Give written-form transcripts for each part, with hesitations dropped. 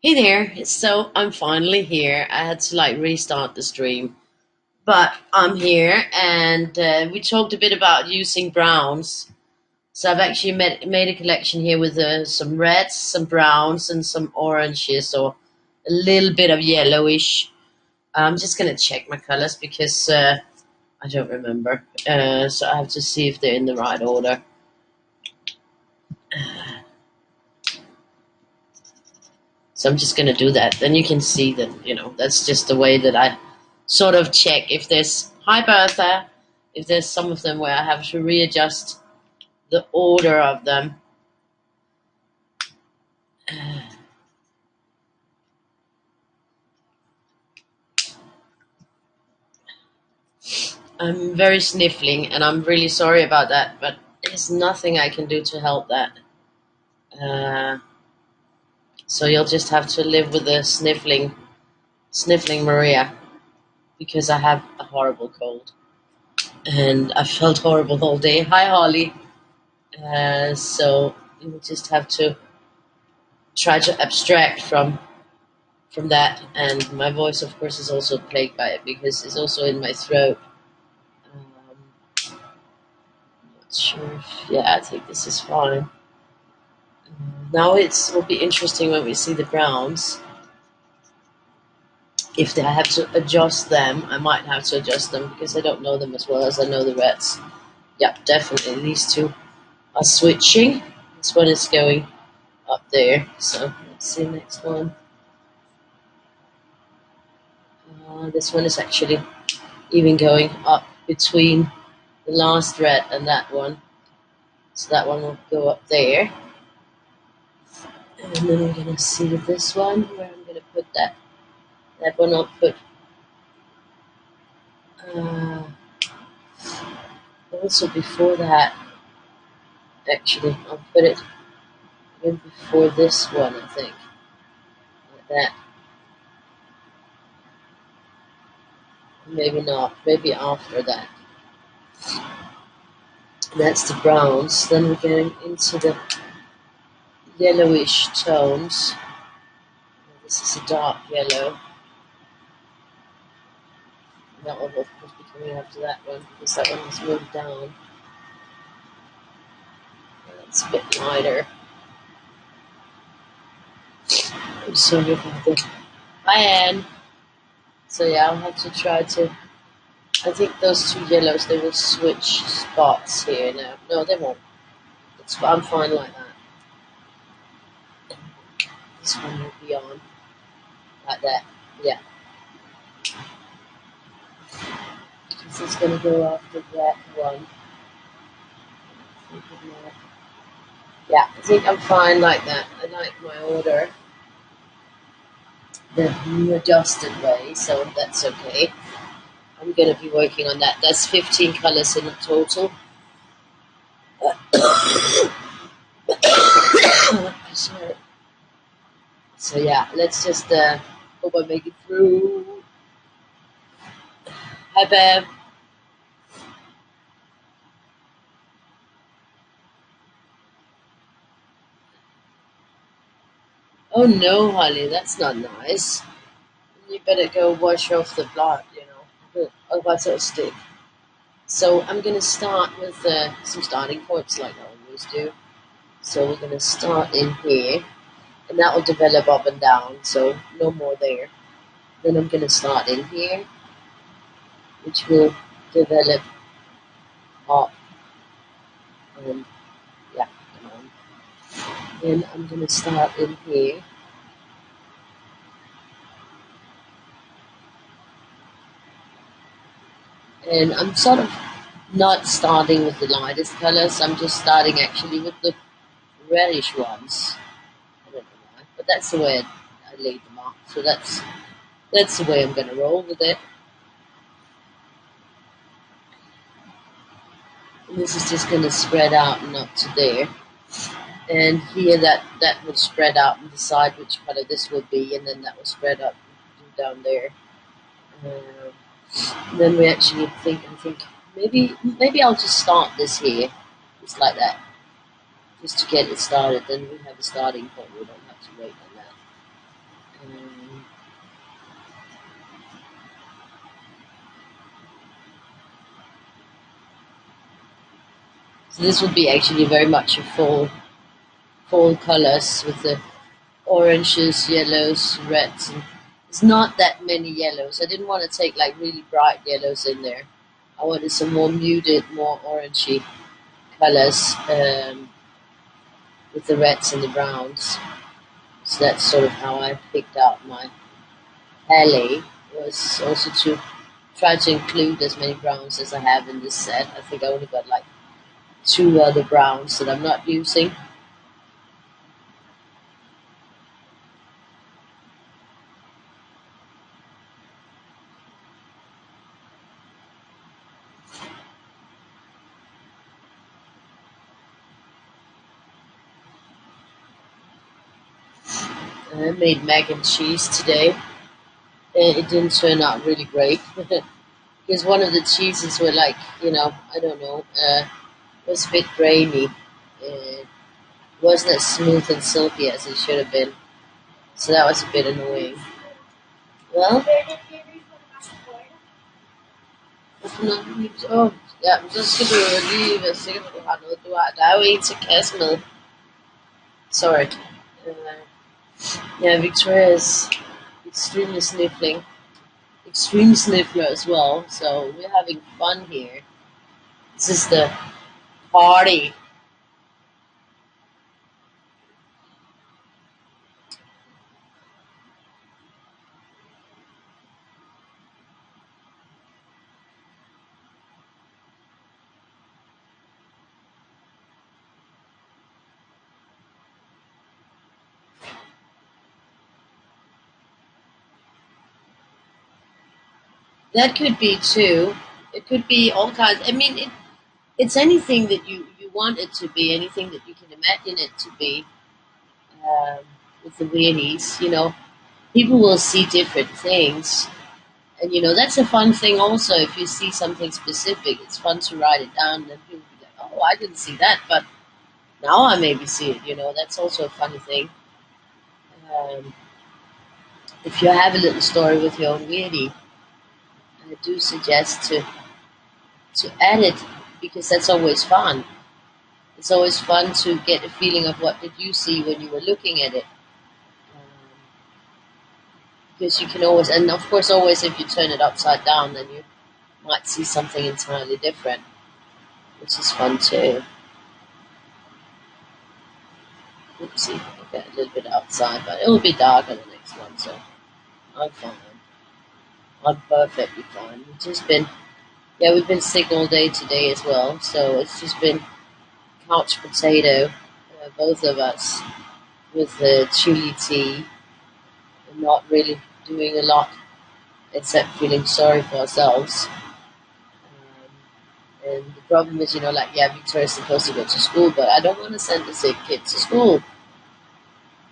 Hey there. So I'm finally here. I had to restart the stream, but I'm here, and we talked a bit about using browns. So I've actually made a collection here with some reds, some browns, and some oranges, or a little bit of yellowish. I'm just gonna check my colors because I don't remember. So I have to see if they're in the right order. So I'm just gonna do that. Then you can see that that's just the way that I sort of check if there's hi Bertha, if there's some of them where I have to readjust the order of them. I'm very sniffling, and I'm really sorry about that, but there's nothing I can do to help that. Uh, so you'll just have to live with the sniffling Maria, because I have a horrible cold, and I felt horrible all day. Hi Holly. So you just have to try to abstract from that, and my voice of course is also plagued by it because it's also in my throat. Not sure if, yeah, I think this is fine. Now it will be interesting when we see the browns. If I have to adjust them, I might have to adjust them because I don't know them as well as I know the reds. Yep, definitely these two are switching. This one is going up there, so let's see next one. This one is actually even going up between the last red and that one. So that one will go up there. And then we're going to see this one, where I'm going to put that. That one I'll put uh, also before that. Actually, I'll put it in before this one, I think. Like that. Maybe not. Maybe after that. And that's the browns. Then we're going into the yellowish tones. This is a dark yellow. That one will of course be coming after that one because that one has moved down. It's a bit lighter. I'm sorry about that. Hi Anne. So yeah, I'll have to try to. I think those two yellows, they will switch spots here now. No, they won't. I'm fine like that. This one will be on like that. Yeah. This is going to go after that one. Yeah, I think I'm fine like that. I like my order the new adjusted way, so that's okay. I'm going to be working on that. That's 15 colors in total. Sorry. So yeah, let's just hope I make it through. Hi, Bev. Oh no, Holly, that's not nice. You better go wash off the blood, otherwise it'll stick. So I'm going to start with some starting points like I always do. So we're going to start in here, and that will develop up and down, so no more there. Then I'm going to start in here, which will develop up and yeah, down. Then I'm going to start in here. And I'm sort of not starting with the lightest colors, I'm just starting actually with the reddish ones. I don't know why, but that's the way I laid them up. So that's the way I'm going to roll with it. And this is just going to spread out and up to there. And here that would spread out and decide which color this will be, and then that will spread up down there. Then we actually I think maybe I'll just start this here, just like that, just to get it started. Then we have a starting point. We don't have to wait on that. Um, so this would be actually very much a fall colors with the oranges, yellows, reds, and it's not that many yellows. I didn't want to take like really bright yellows in there. I wanted some more muted, more orangey colors with the reds and the browns. So that's sort of how I picked out my palette. Was also to try to include as many browns as I have in this set. I think I only got like two other browns that I'm not using. I made mac and cheese today. It didn't turn out really great because one of the cheeses were like, I don't know, was a bit grainy. It wasn't as smooth and silky as it should have been. So that was a bit annoying. Well, oh, ja, men så skal du jo lige være sikker på, at du har noget. Der er jo en til kasse med. Sorry. Uh, yeah, Victoria is extremely sniffling. Extreme sniffler as well, so we're having fun here. This is the party. That could be too. It could be all kinds. I mean, it's anything that you want it to be, anything that you can imagine it to be. Um, with the weirdies, people will see different things, and that's a fun thing. Also, if you see something specific, it's fun to write it down. And then people will be like, "Oh, I didn't see that, but now I maybe see it." That's also a funny thing. Um, if you have a little story with your own weirdie, I do suggest to add it because that's always fun. It's always fun to get a feeling of what did you see when you were looking at it. Because you can always, and of course, always if you turn it upside down, then you might see something entirely different, which is fun too. Oopsie, I got a little bit outside, but it will be dark on the next one, so I'm fine. I'm perfectly fine. We've been sick all day today as well, so it's just been couch potato, both of us, with the chili tea, and not really doing a lot except feeling sorry for ourselves. And the problem is, Victoria's supposed to go to school, but I don't want to send a sick kid to school.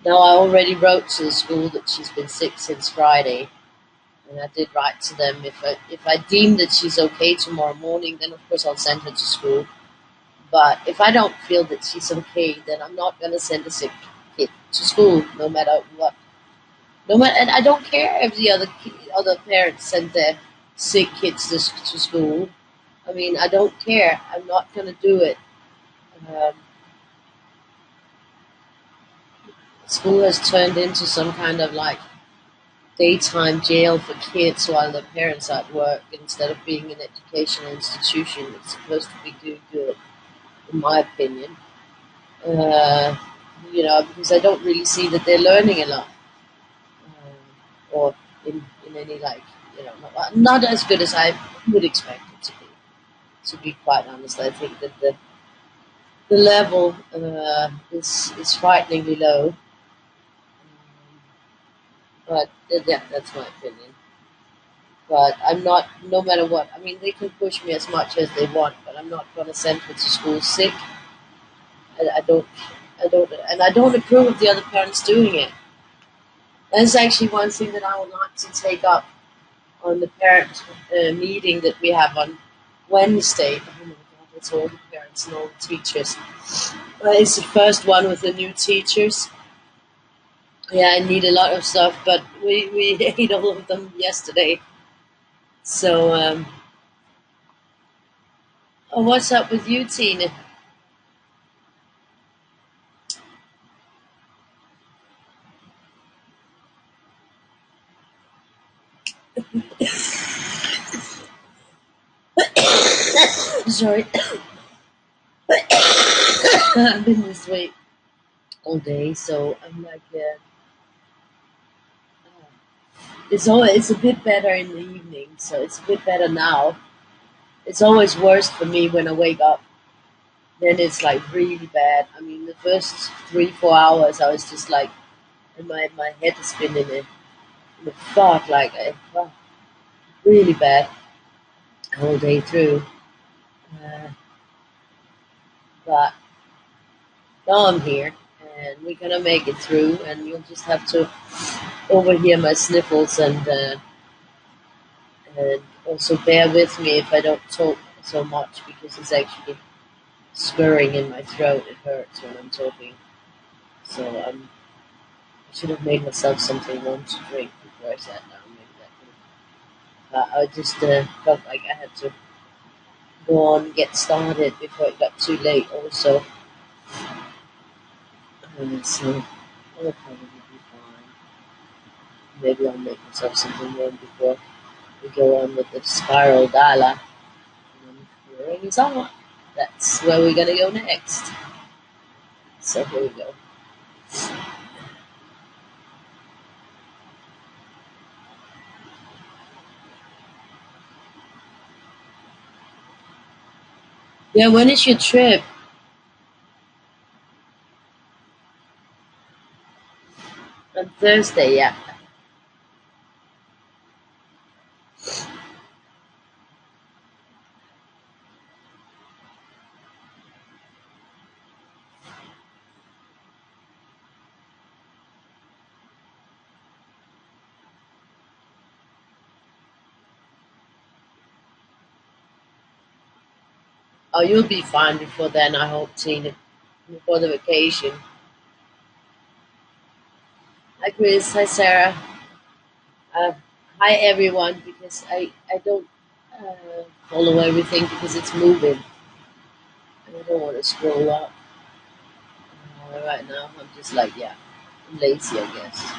Now, I already wrote to the school that she's been sick since Friday, and I did write to them. If I deem that she's okay tomorrow morning, then of course I'll send her to school. But if I don't feel that she's okay, then I'm not going to send a sick kid to school, no matter what. And I don't care if the other parents send their sick kids to school. I mean, I don't care. I'm not going to do it. Um, School has turned into some kind of like daytime jail for kids while their parents are at work instead of being an educational institution. It's supposed to be doing good, in my opinion. Uh, because I don't really see that they're learning a lot, or in any like, not as good as I would expect it to be. To be quite honest, I think that the level is frighteningly low. But yeah, that's my opinion. But I'm not, no matter what. I mean, they can push me as much as they want, but I'm not going to send her to school sick. And I don't approve of the other parents doing it. That's actually one thing that I would like to take up on the parent meeting that we have on Wednesday. Oh my God, it's all the parents and all the teachers. It's the first one with the new teachers. Yeah, I need a lot of stuff, but we ate all of them yesterday. So, what's up with you, Tina? Sorry, I've been this way all day, so I'm like, it's a bit better in the evening, so it's a bit better now. It's always worse for me when I wake up. Then it's like really bad. I mean, the first 3 4 hours, I was just like, and my head has been in a fog, like really bad the whole day through. Uh, but now I'm here, and we're gonna make it through. And you'll just have to overhear my sniffles and also bear with me if I don't talk so much because it's actually spurring in my throat. It hurts when I'm talking. So I should have made myself something warm to drink before I sat down. Maybe that could have. I just felt like I had to go on and get started before it got too late. Also, so I'll probably be fine. Maybe I'll make myself something warm before we go on with the spiral dialer. And hearing is on. That's where we're gonna go next. So here we go. Yeah, when is your trip? On Thursday, yeah. Oh, you'll be fine before then, I hope, Tina. Before the vacation. Hi, Chris. Hi, Sarah. Uh, Hi, everyone, because I don't follow everything because it's moving. And I don't want to scroll up. Right now, I'm just like, yeah, I'm lazy, I guess.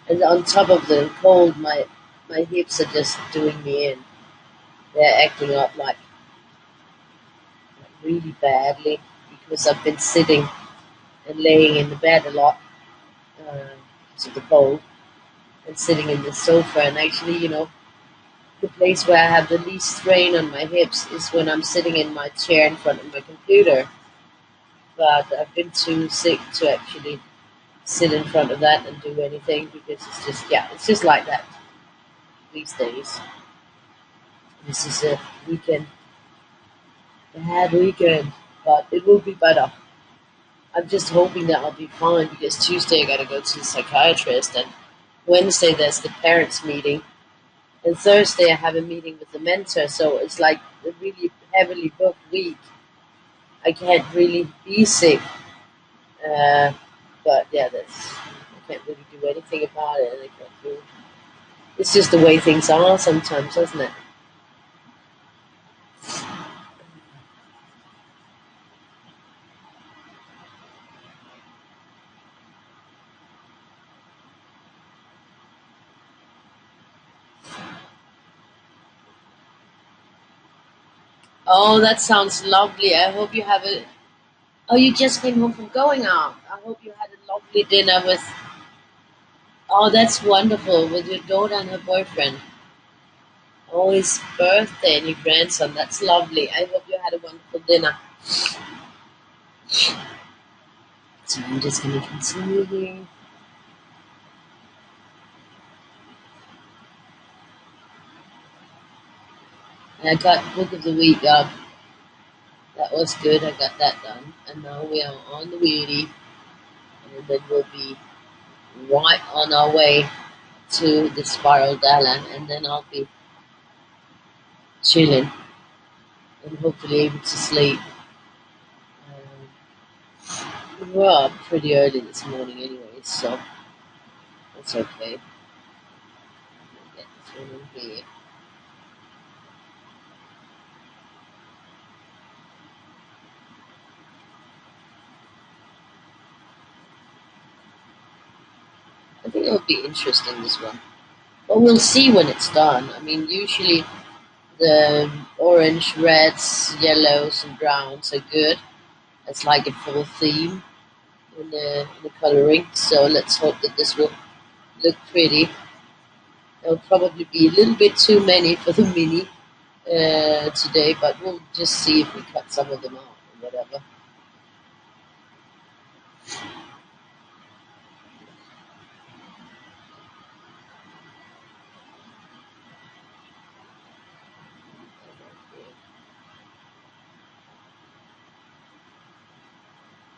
And on top of the cold, my hips are just doing me in. They're acting up like really badly because I've been sitting and laying in the bed a lot because of the cold and sitting in the sofa. And actually, the place where I have the least strain on my hips is when I'm sitting in my chair in front of my computer. But I've been too sick to actually sit in front of that and do anything because it's just, yeah, it's just like that these days. This is a weekend, bad weekend, but it will be better. I'm just hoping that I'll be fine because Tuesday I gotta go to the psychiatrist, and Wednesday there's the parents' meeting, and Thursday I have a meeting with the mentor. So it's like a really heavily booked week. I can't really be sick, uh, but yeah, I can't really do anything about it, and I can't do. It's just the way things are sometimes, isn't it? Oh, that sounds lovely. I hope you have a. Oh, you just came home from going out. I hope you had a lovely dinner with. Oh, that's wonderful with your daughter and her boyfriend. Oh, his birthday and your grandson. That's lovely. I hope you had a wonderful dinner. So I'm just going to continue here. And I got book of the week up. That was good. I got that done. And now we are on the Weirdie. And then we'll be right on our way to the Spiral Dalan. And then I'll be chilling and hopefully able to sleep. We were up pretty early this morning anyway, so It's okay. Get this one in here. I think it'll be interesting, this one. But we'll see when it's done. I mean, usually the orange, reds, yellows, and browns are good. It's like a full theme in the coloring. So let's hope that this will look pretty. There'll probably be a little bit too many for the mini today, but we'll just see if we cut some of them out or whatever.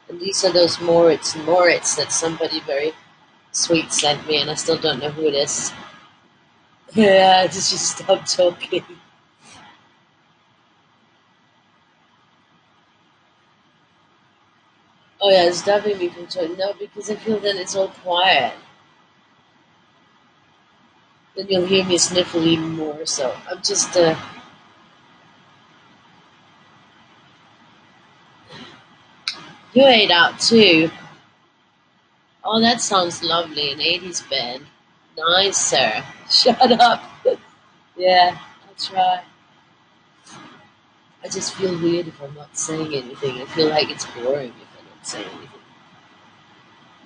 And these are those Moritz that somebody very sweet sent me, and I still don't know who it is. Yeah, just stop talking. Oh yeah, it's stopping me from talking. No, because I feel that it's all quiet. Then you'll hear me sniffle even more. So I'm just. You ate out too. Oh, that sounds lovely. An 80s band. Nice, sir. Shut up. Yeah, I'll try. I just feel weird if I'm not saying anything. I feel like it's boring if I'm not saying anything.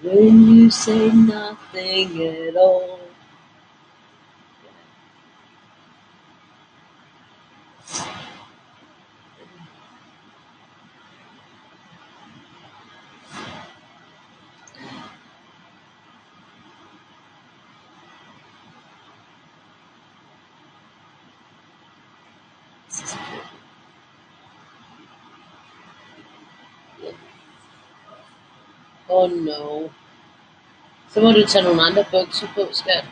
When you say nothing at all. Oh no. Så må du tage nogle andre bukser på, skat.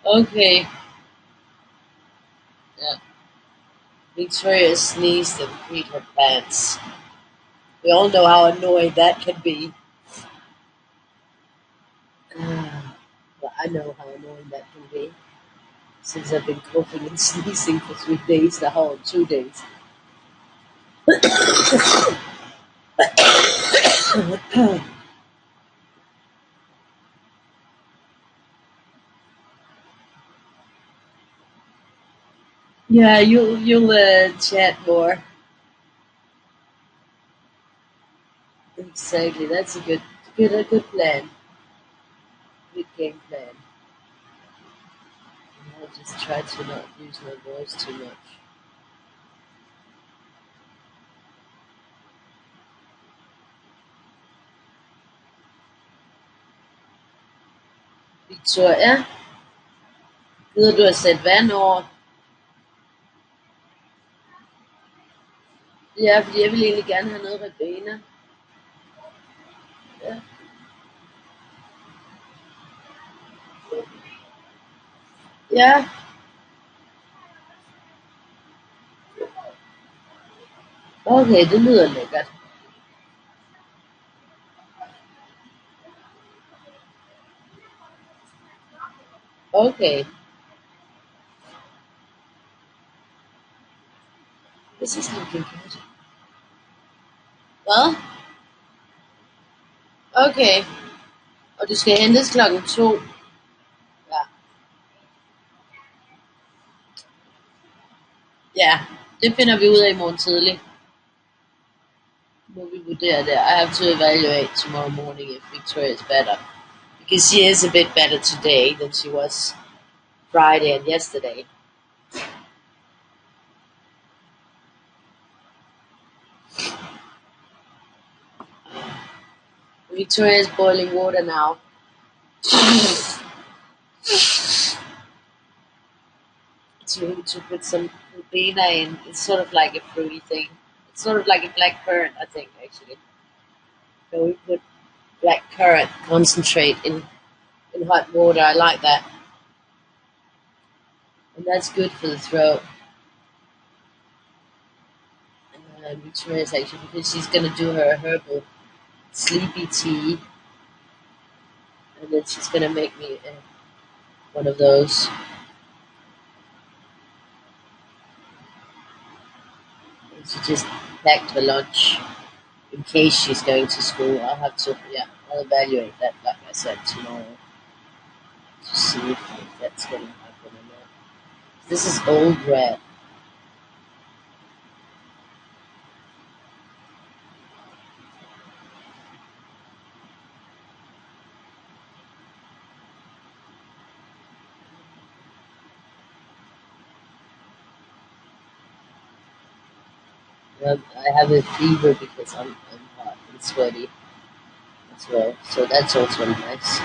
Okay. Yeah. Victoria sneezed and peed her pants. We all know how annoying that can be. Well, I know how annoying that can be. Since I've been coughing and sneezing for 3 days now, or 2 days. Yeah, you'll chat more. Exactly. That's a good plan. Good game plan. I'll just try to not use my voice too much. Victoria, gider du at sætte vand over? Ja, fordi jeg vil egentlig gerne have noget ribena. Ja. Ja, okay, det lyder lækkert. Okay, this is looking good. Hvad? Okay, og du skal hentes klokken 2. Ja, ja, det finder vi ud af i morgen tidlig. Må vi vurdere det. I have to evaluate tomorrow morning if Victoria is better. Because she is a bit better today than she was Friday and yesterday. Victoria is boiling water now. To put some ribena in. It's sort of like a fruity thing. It's sort of like a black currant, I think, actually. So we put black currant concentrate in hot water. I like that. and that's good for the throat. Victoria's actually, because she's gonna do her herbal sleepy tea, and then she's gonna make me one of those. And she just packed her lunch in case she's going to school. I'll have to, yeah, I'll evaluate that, like I said, tomorrow to see if that's gonna happen or not. This is old red. I have a fever because I'm hot and sweaty as well, so that's also nice.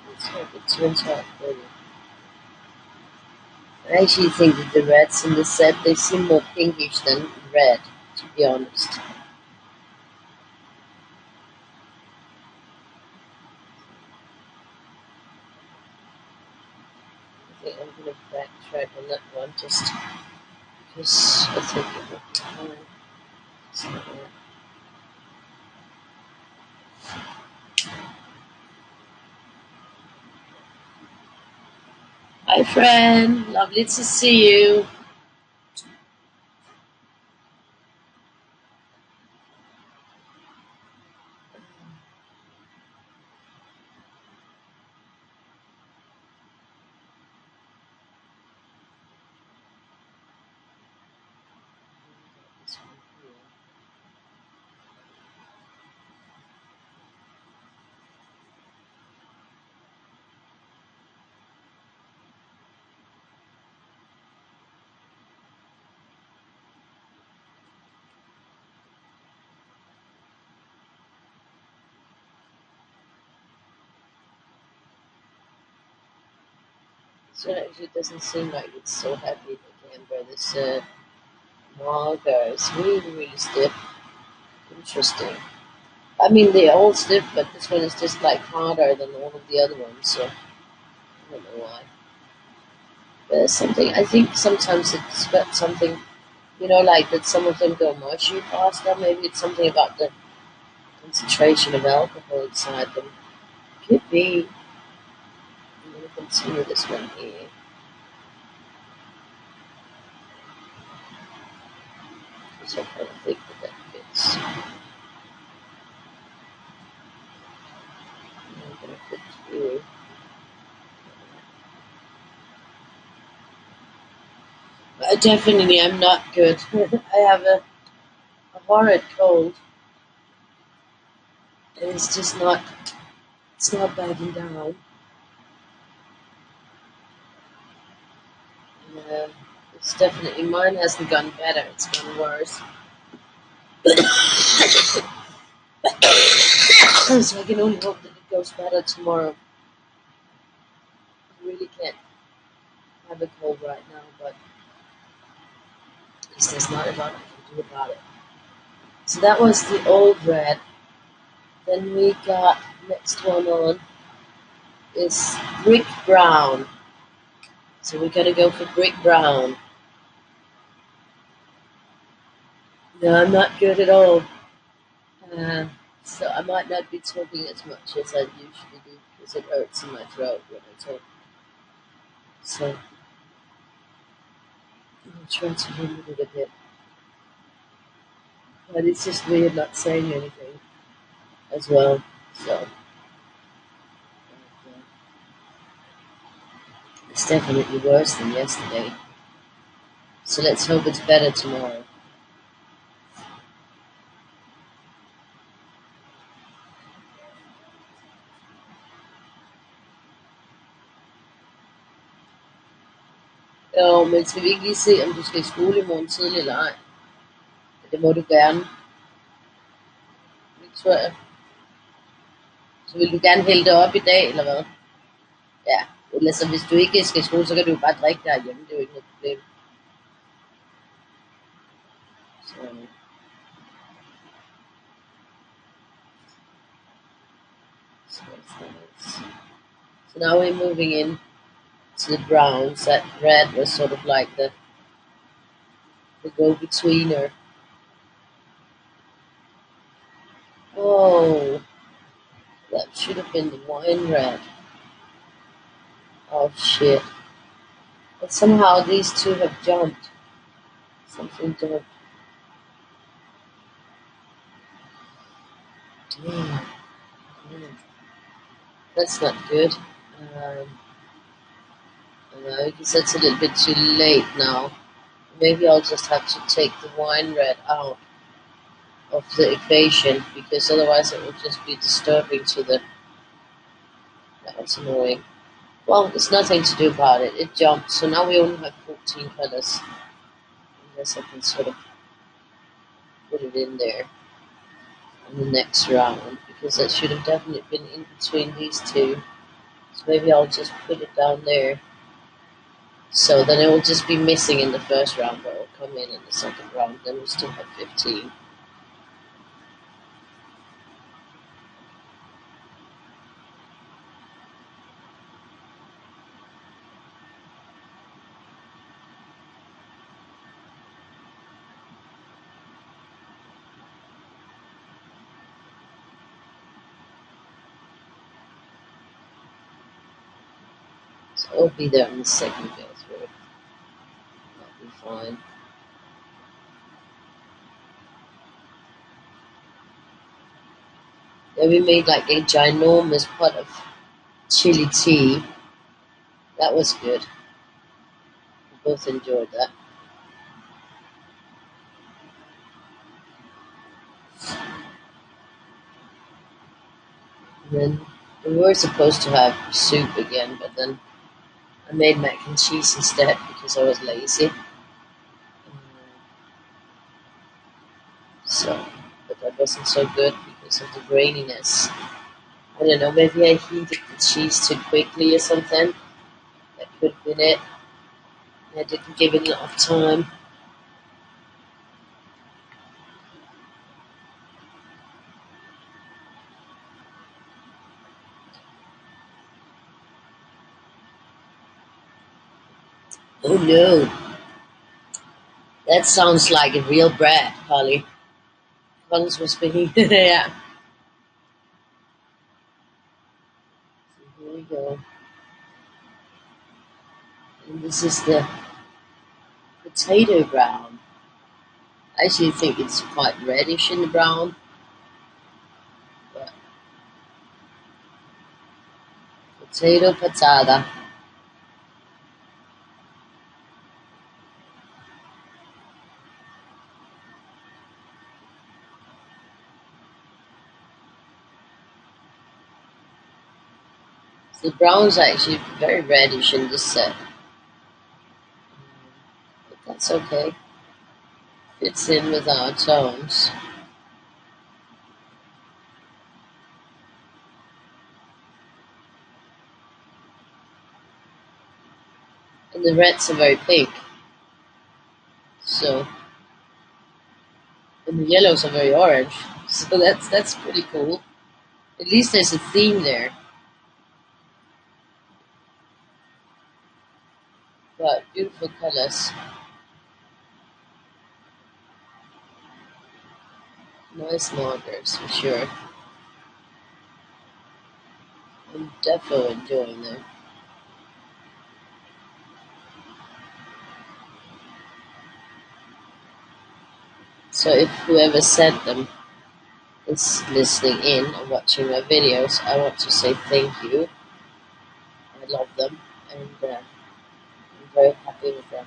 Let's hope it turns out for you. I actually think that the reds in the set, they seem more pinkish than red, to be honest. I think I'm going to backtrack on that one just because I think it will be fine. So, hi, friend. Lovely to see you. So it actually doesn't seem like it's so heavy again, but this marker is really, really stiff. Interesting. I mean, they're all stiff, but this one is just like harder than all of the other ones, so I don't know why. But there's something, I think sometimes it's got something, like that some of them go mushy faster. Maybe it's something about the concentration of alcohol inside them. Could be. I'm going to continue this one here. Because I kind of think that fits. I'm going to put through. Definitely, I'm not good. I have a horrid cold, and it's just not. It's not backing down. Yeah, it's definitely mine hasn't gotten better. It's gotten worse. So I can only hope that it goes better tomorrow. I really can't have a cold right now, but at least there's not a lot I can do about it. So that was the old red. Then we got next one on is brick brown. So we're gonna go for brick brown. No, I'm not good at all. Uh, So I might not be talking as much as I usually do because it hurts in my throat when I talk. So I'll try to limit it a bit. But it's just weird not saying anything as well. So it's definitely worse than yesterday. So let's hope it's better tomorrow. Jo, men skal vi ikke lige se, om du skal i skole i morgen tidlig eller ej? Det må du gerne. Det tror jeg. Så vil du gerne hælde det op i dag, eller hvad? Ja, ellers så hvis du ikke skal i skole, så kan du jo bare drikke derhjemme. Det er jo ikke noget problem. Så, so it's nice. So now we're moving in to the browns. That red was sort of like the go-betweener. Oh, that should have been the wine red. Oh shit. But somehow these two have jumped. Something jumped. Damn. That's not good. Um, I know, because that's a little bit too late now. Maybe I'll just have to take the wine red out of the equation because otherwise it will just be disturbing to the. That's annoying. Well, there's nothing to do about it. It jumped, so now we only have 14 colors. Unless I can sort of put it in there on the next round because that should have definitely been in between these two. So maybe I'll just put it down there. So then it will just be missing in the first round, but it will come in the second round. Then we still have 15. So it'll be there in the second go through. That'll be fine. Then we made like a ginormous pot of chili tea. That was good. We both enjoyed that. And then we were supposed to have soup again, but then I made mac and cheese instead because I was lazy. So, but that wasn't so good because of the graininess. I don't know, maybe I heated the cheese too quickly or something. That could have been it. I didn't give it enough time. Oh no. That sounds like a real brat, Holly. Holly's whispering. Yeah. So here we go. And this is the potato brown. I actually think it's quite reddish in the brown. But potato patata. The brown's actually very reddish in this set. But that's okay. Fits in with our tones. And the reds are very pink. So, and the yellows are very orange. So that's pretty cool. At least there's a theme there. But beautiful colors. Nice markers for sure. defo enjoying them. So if whoever sent them is listening in or watching my videos, I want to say thank you. I love them, and I'm very happy with them.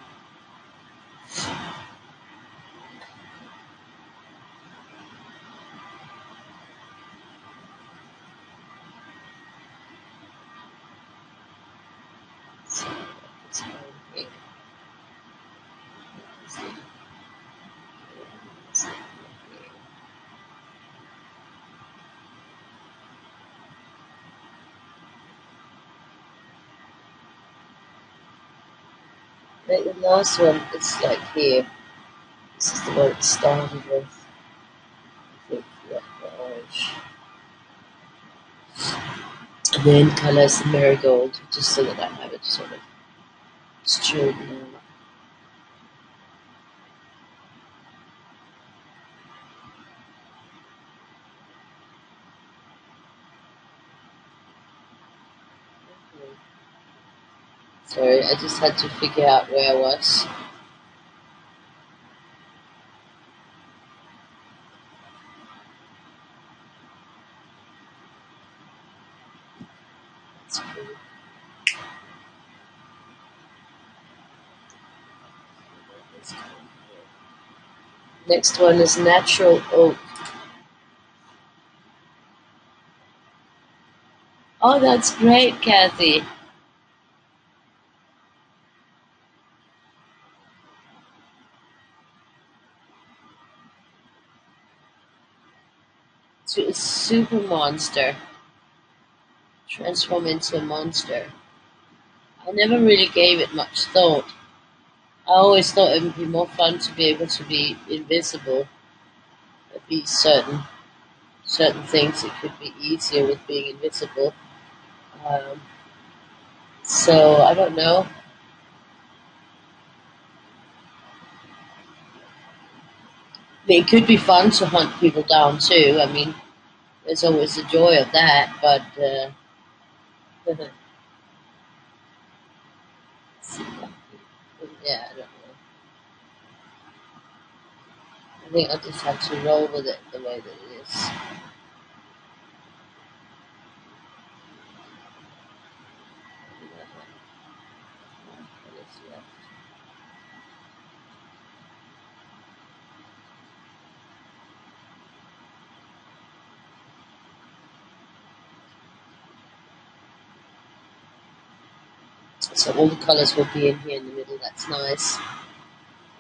So it's fine here. Like the last one, it's like here. This is the one it started with. I think the orange. And then colours the marigold, just so that I have it sort of strewn out. Sorry, I just had to figure out where I was. That's cool. Next one is natural oak. Oh, that's great, Kathy. To a super monster. Transform into a monster. I never really gave it much thought. I always thought it would be more fun to be able to be invisible. There'd be certain things it could be easier with being invisible. Um, so I don't know. I mean, it could be fun to hunt people down too. I mean, there's always the joy of that, but yeah, I don't know. I think I just have to roll with it the way that it is. So all the colours will be in here in the middle. That's nice.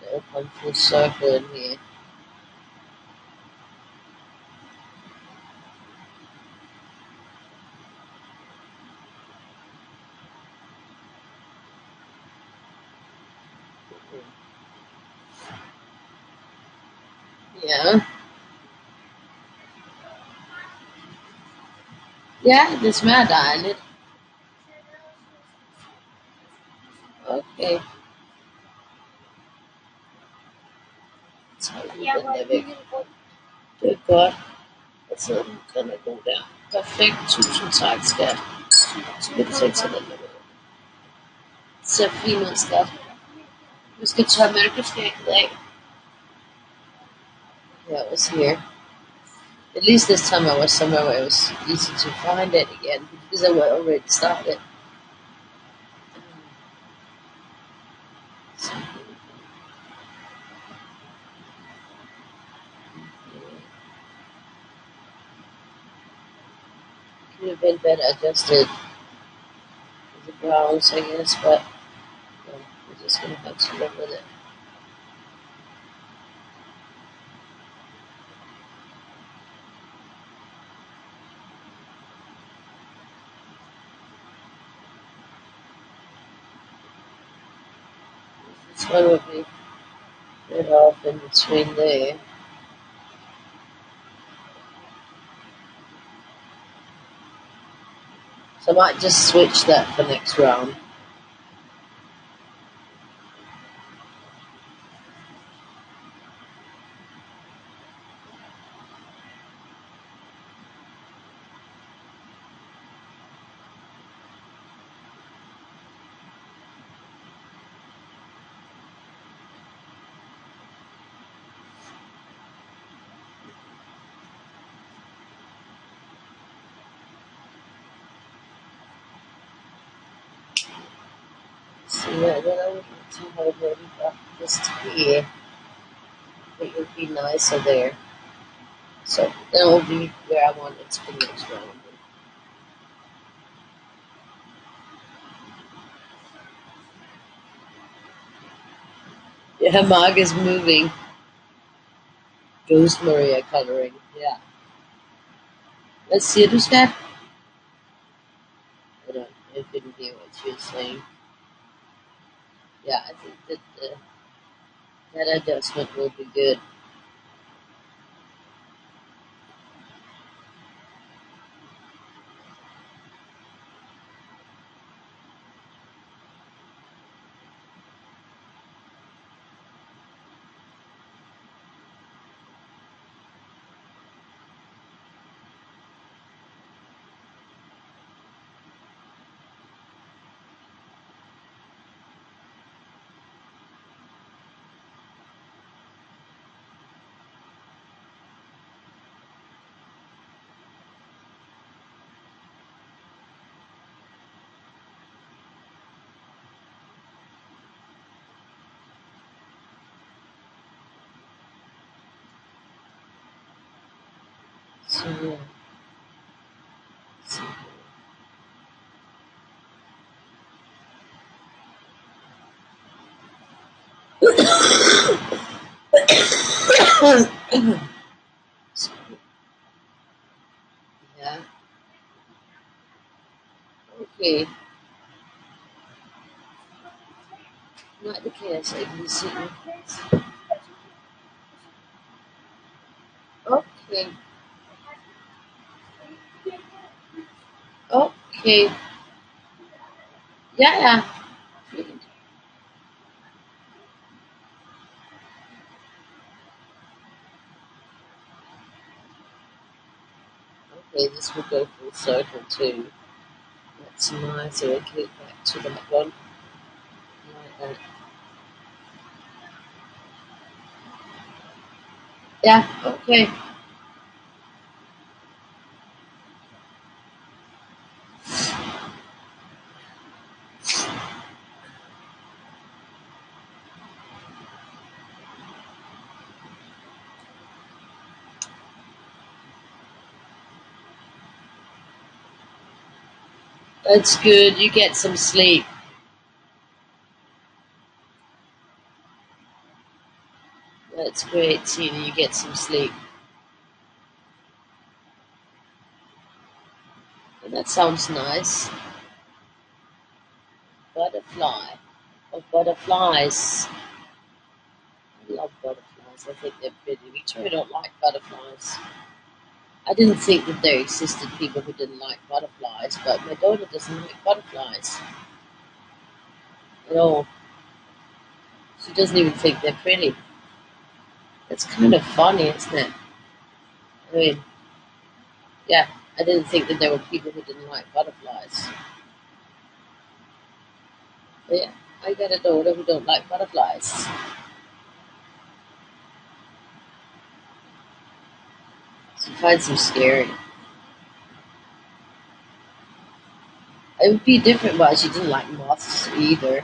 It'll come full circle in here. Yeah. Yeah, this mad island. Okay. That's how you live. Good God. That's it. Gonna go down. Perfekt. Tusind tak, skat. Skal vi sætte sådan der. Så fint ud, skat. Vi skal tørre mælkeskægget af. Yeah, it was here. At least this time I was somewhere where it was easy to find it again because I were already started. Could have been better adjusted with the browns, I guess, but we're just gonna have to live with it. This one would be right off in between there. So I might just switch that for next round. So yeah, then I would like to have maybe just here. It would be nicer there. So that will be where I want it to be next round. Yeah, Marg is moving. Ghost Maria coloring. Yeah. Let's see it, step. I couldn't hear what she was saying. Yeah, I think that that adjustment will be good. So yeah. So, yeah. Okay. Not the case. I can see. Okay. Okay. Yeah, yeah. Okay, this will go full circle too. That's nice. So we'll get back to that one. Like that. Yeah, okay. That's good. You get some sleep. That's great, Tina. You get some sleep. And that sounds nice. Butterfly. Oh, butterflies. I love butterflies. I think they're pretty. Victoria don't like butterflies. I didn't think that there existed people who didn't like butterflies, but my daughter doesn't like butterflies at all. She doesn't even think they're pretty. It's kind of funny, isn't it? I mean, yeah, I didn't think that there were people who didn't like butterflies. But yeah, I got a daughter who don't like butterflies. She finds them scary. It would be different, but she didn't like moths either.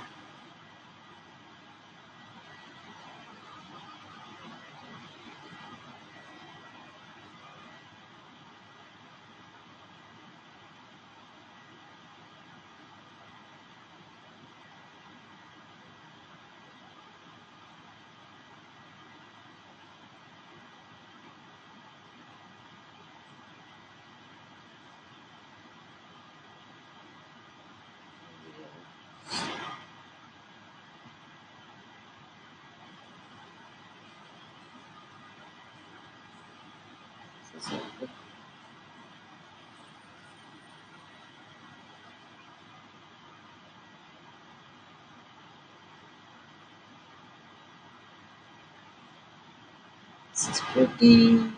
This is pretty.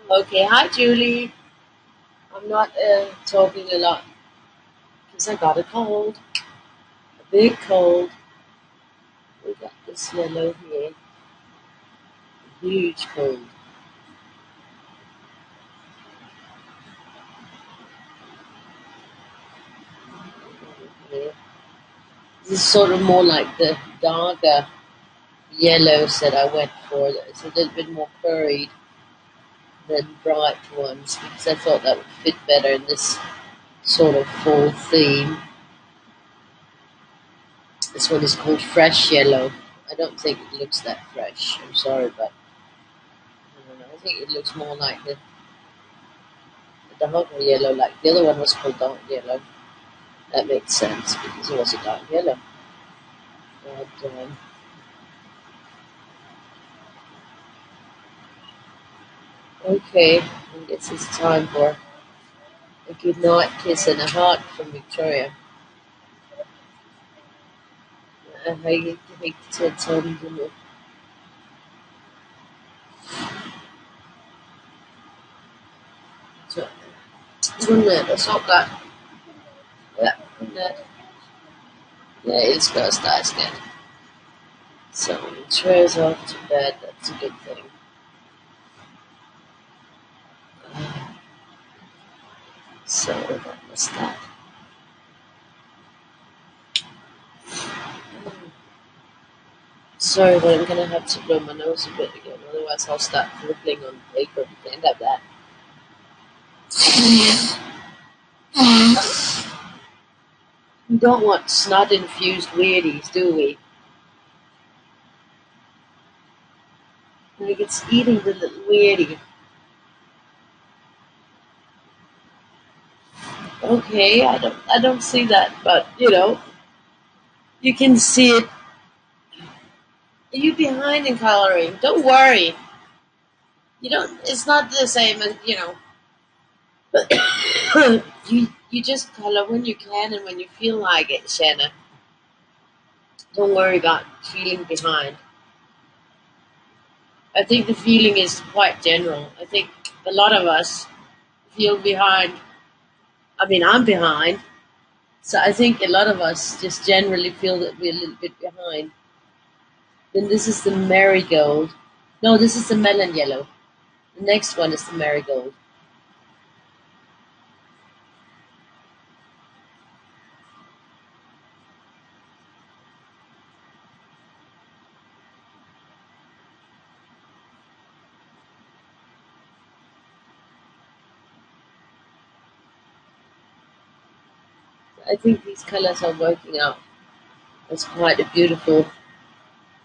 Okay, hi Julie. I'm not talking a lot because I got a cold, a big cold. We got this yellow here. huge cold. Yeah. This is sort of more like the darker yellows that I went for. It's a little bit more curried than bright ones because I thought that would fit better in this sort of fall theme. This one is called Fresh Yellow. I don't think it looks that fresh. I'm sorry, but I don't know. I think it looks more like the darker yellow, like the other one was called dark yellow. That makes sense because it was a dark yellow. But, okay, I guess it's time for a good night kiss and a heart from Victoria. I hate to tell you. Så, Gunnel och Socka. Ja, Gunnel. Jag älskar att stäska. So, Victoria's off to bed. That's a good thing. So, that was that. Sorry, but I'm gonna have to blow my nose a bit again, otherwise I'll start dribbling on paper. We can't have that. We don't want snot-infused weirdies, do we? Like it's eating the little weirdie. Okay, I don't see that, but you can see it. Are you behind in coloring? Don't worry. You don't. It's not the same as you just color when you can and when you feel like it, Shanna. Don't worry about feeling behind. I think the feeling is quite general. I think a lot of us feel behind. I mean, I'm behind, so I think a lot of us just generally feel that we're a little bit behind. Then this is the marigold. No, this is the melon yellow. The next one is the marigold. I think these colors are working out as quite a beautiful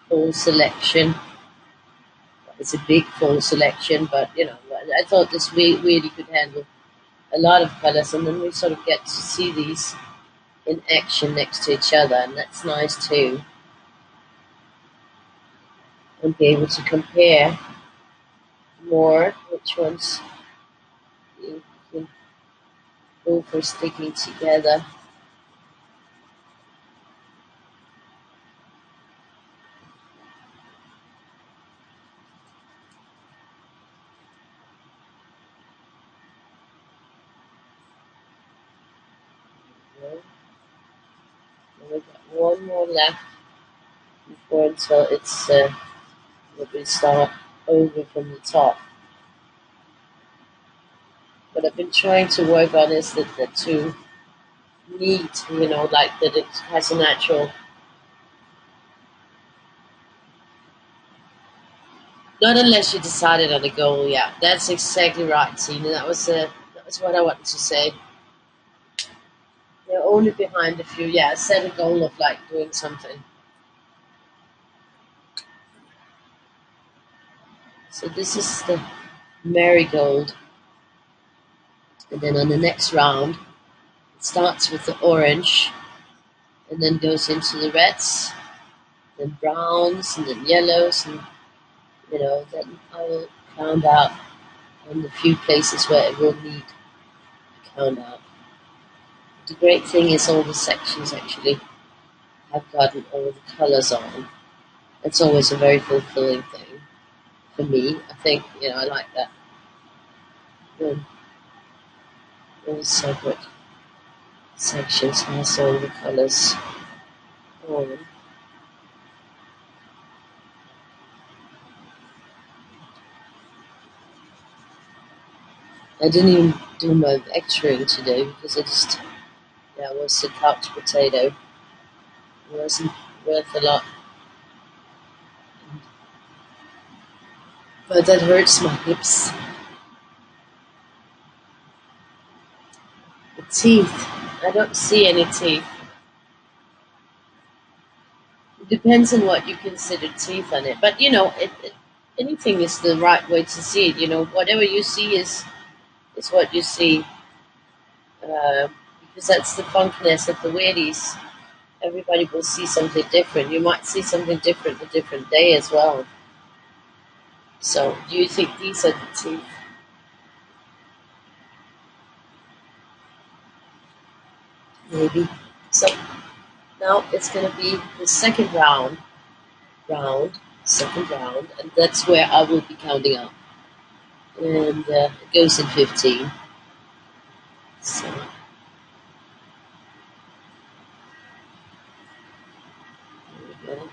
fall selection. It's a big fall selection, but I thought this really could handle a lot of colors, and then we sort of get to see these in action next to each other, and that's nice too. And be able to compare more which ones you can go for sticking together. And we've got one more left before until it's we start over from the top. What I've been trying to work on is that the two neat, like that it has a natural. Not unless you decided on a goal. Yeah, that's exactly right, Tina. That was what I wanted to say. They're only behind a few. Yeah, set a goal of like doing something. So this is the marigold, and then on the next round, it starts with the orange, and then goes into the reds, then browns, and then yellows, and then I will count out on the few places where it will need to count out. The great thing is all the sections actually have gotten all the colors on. It's always a very fulfilling thing for me. I think, I like that. When all separate sections has all the colors on. I didn't even do my lecturing today because I was a couch potato. It wasn't worth a lot. But that hurts my hips. The teeth. I don't see any teeth. It depends on what you consider teeth on it. But anything is the right way to see it. Whatever you see is what you see. Uh, because that's the funkness of the Weirdies. Everybody will see something different. You might see something different a different day as well. So, do you think these are the teeth? Maybe. So, now it's going to be the second round, and that's where I will be counting up. And it goes in 15. So, there we go.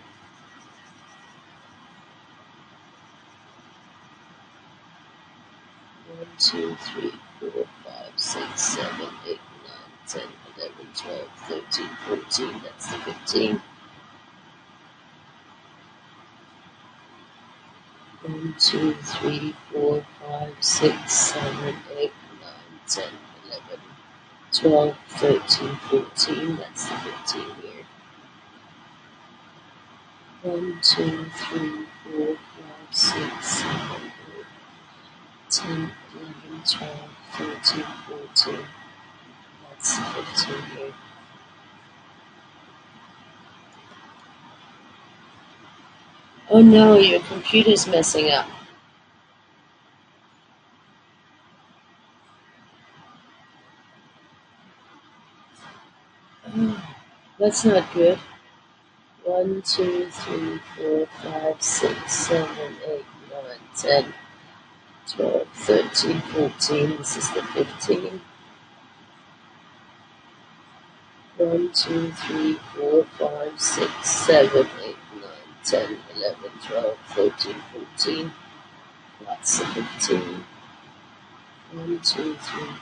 1, 2, 3, 4, 5, 6, 7, 8, 9, 10, 11, 12, 13, 14. That's the 15. 1, 2, 3, 4, 5, 6, 7, 8, 9, 10, 11, 12, 13, 14. That's the 15 here. 1, 2, 3, 4, 5, 6, 7, 8, 10, 11, 12, 13, 14. That's the 15 here. Oh no, your computer's messing up. Oh, that's not good. 1, 2, 3, 4, 5, 6, 7, 8, 9, 10, 12, 13, 14. This is the 15. 1, 2, 3, 4, 5, 6, 7, 8, 9, 10, 11, 12, 13, 14. That's the 15. 1, 2, 3, 4, 5,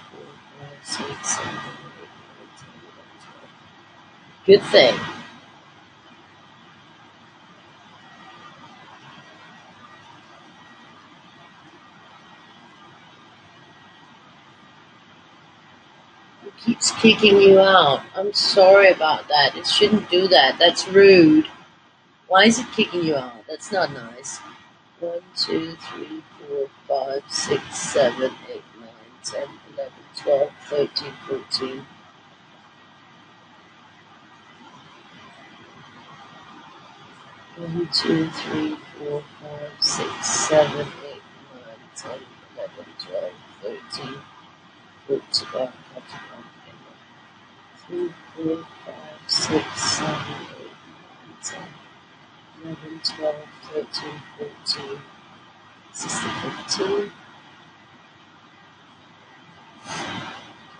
6, 7, 8, 9, 10, 11, 12. Good thing. It keeps kicking you out. I'm sorry about that. It shouldn't do that. That's rude. Why is it kicking you out? That's not nice. 1, 2, 3, 4, 5, 6, 7, 8, 9, 10, 11, 12, 13, 14. 1, 2, 3, 4, 5, 6, 7, 8, 9, 10, 11, 12, 13, 14. 3, 4, 5, 6, 7, 8, 9, 10, 11, 12, 13, 14. This is the 15.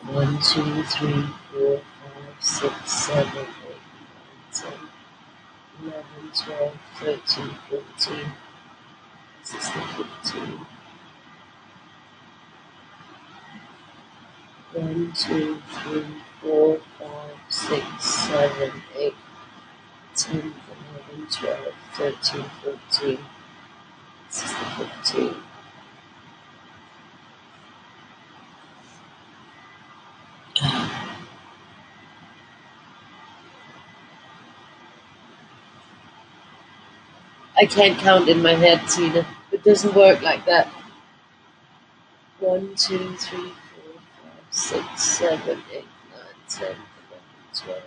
1, 2, 3, 4, 5, 6, 7, 8, 9, 10, 11, 12, 13, 14. This is the 15. 1, 2, 3, 4, 5, 6, 7, 8, 10, 11, 12, 13, 14. This is the 15. I can't count in my head, Tina. It doesn't work like that. 1, 2, 3, 4, 5, 6, 7, 8, 9, 10, 11, 12,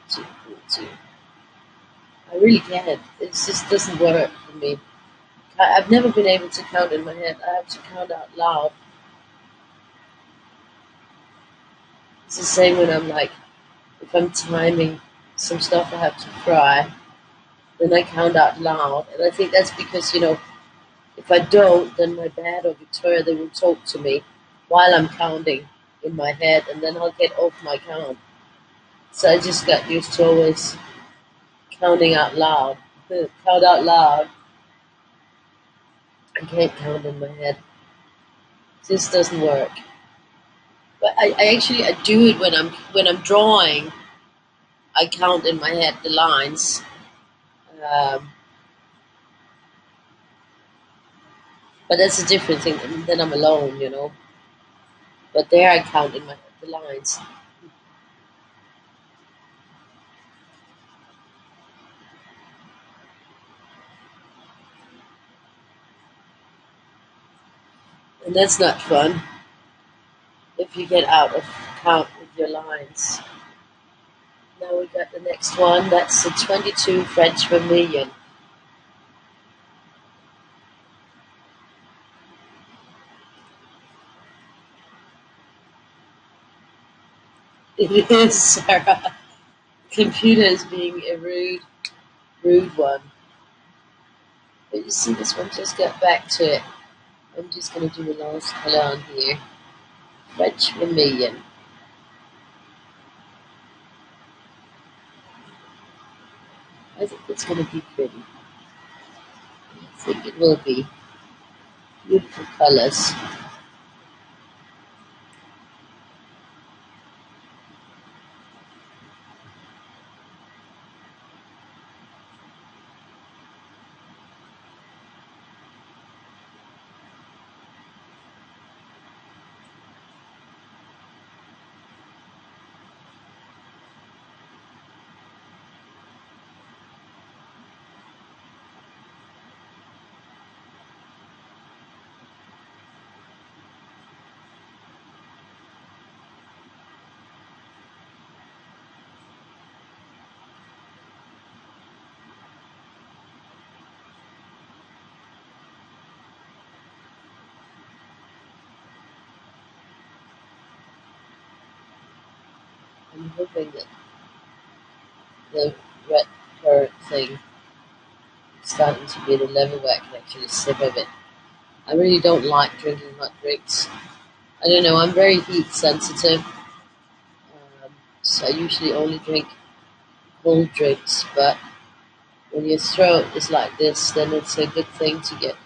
13, 14. I really can't. It just doesn't work for me. I've never been able to count in my head. I have to count out loud. It's the same when if I'm timing some stuff I have to fry, then I count out loud. And I think that's because, if I don't, then my dad or Victoria, they will talk to me while I'm counting in my head, and then I'll get off my count. So I just got used to always counting out loud. Count out loud. I can't count in my head. It just doesn't work. I do it when I'm drawing. I count in my head the lines, um, but that's a different thing. Then I'm alone, you know. But there I count in my head the lines. And that's not fun if you get out of count with your lines. Now we got the next one. That's the 22 French Vermilion. It is, Sarah. Computer is being a rude one. But you see, this one just got back to it. I'm just going to do the last color on here. French Vermilion. I think it's going to be pretty. I think it will be. Beautiful colors. I'm hoping that the red currant thing is starting to be at a level where I can actually sip of it. I really don't like drinking hot drinks. I don't know, I'm very heat sensitive. So I usually only drink cold drinks, but when your throat is like this, then it's a good thing to get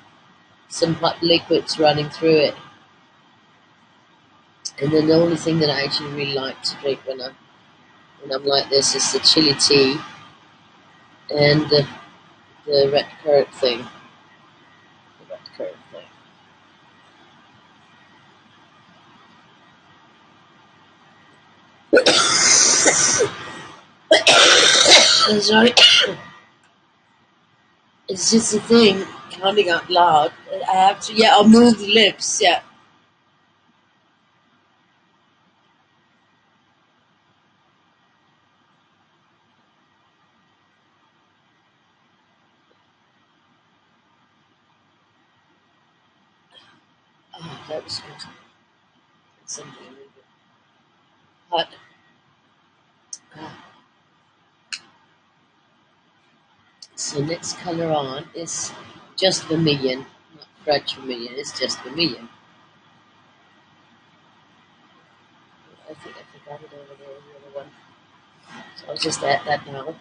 some hot liquids running through it. And then the only thing that I actually really like to drink when I'm like this is the chili tea and the red currant thing. The red currant thing. Sorry. It's just a thing, counting out loud. I have to, yeah, I'll move the lips, yeah. Oh, that was good. Something a little bit hot. Ah. So next color on is just vermilion, not French vermilion, it's just vermilion. I think I forgot it over there in the other one. So I'll just add that now.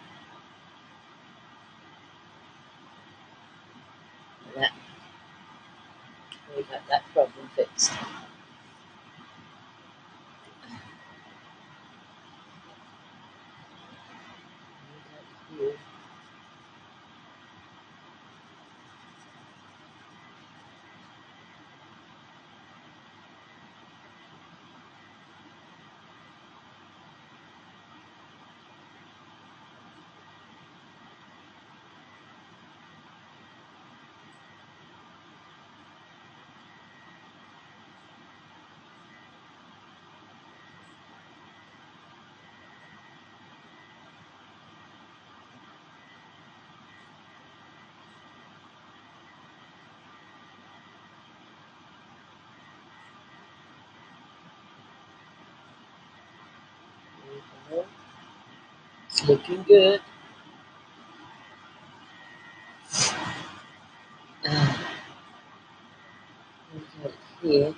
That, we got that problem fixed. Here. There we go. It's looking good. Ah, we got it here.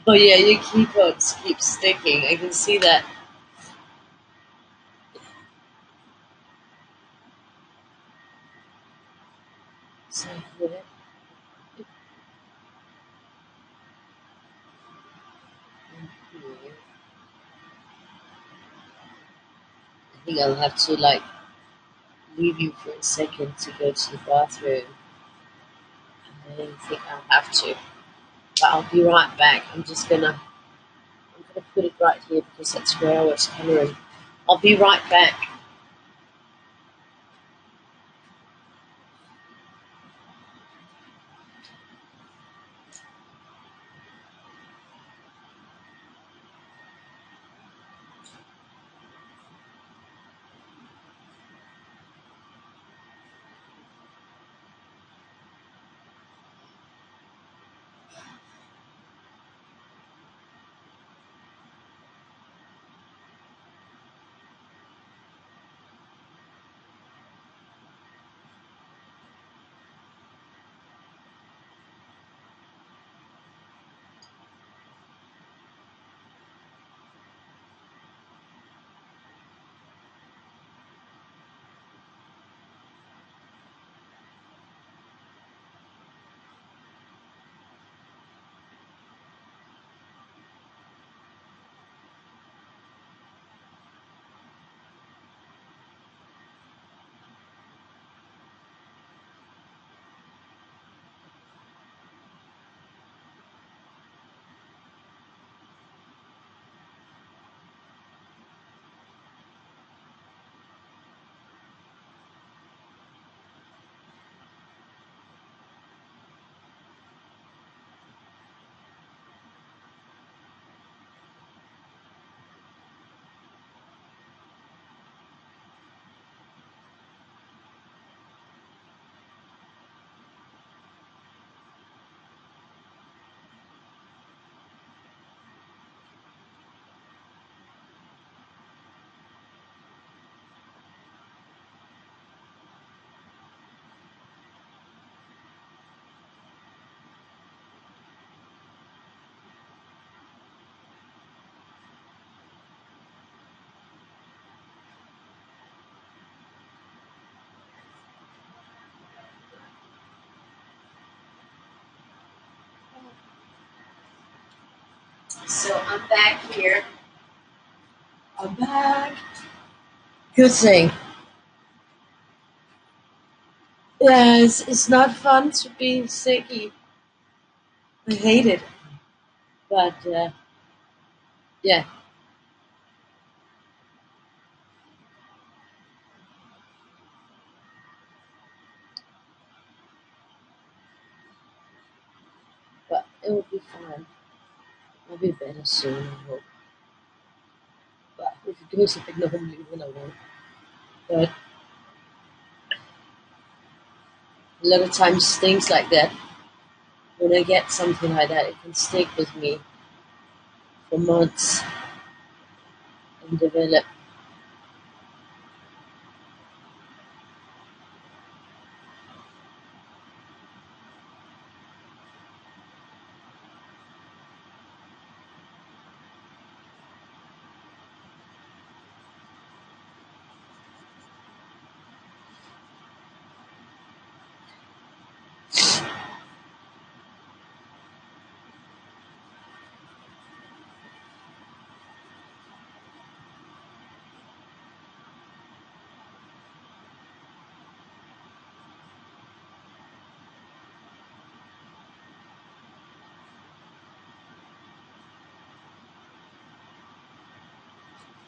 Oh yeah, you keep sticking. I can see that. So yeah, I think I'll have to like leave you for a second to go to the bathroom. I think I'll have to, but I'll be right back. I'm gonna put it right here because that's where I was coloring. I'll be right back. So I'm back here. I'm back. Good thing. Yeah, it's not fun to be sicky. I hate it. But yeah, but it will be fine. I'll be better soon, I hope. But if it goes a bit normally, then I won't. But a lot of times things like that, when I get something like that, it can stick with me for months and develop.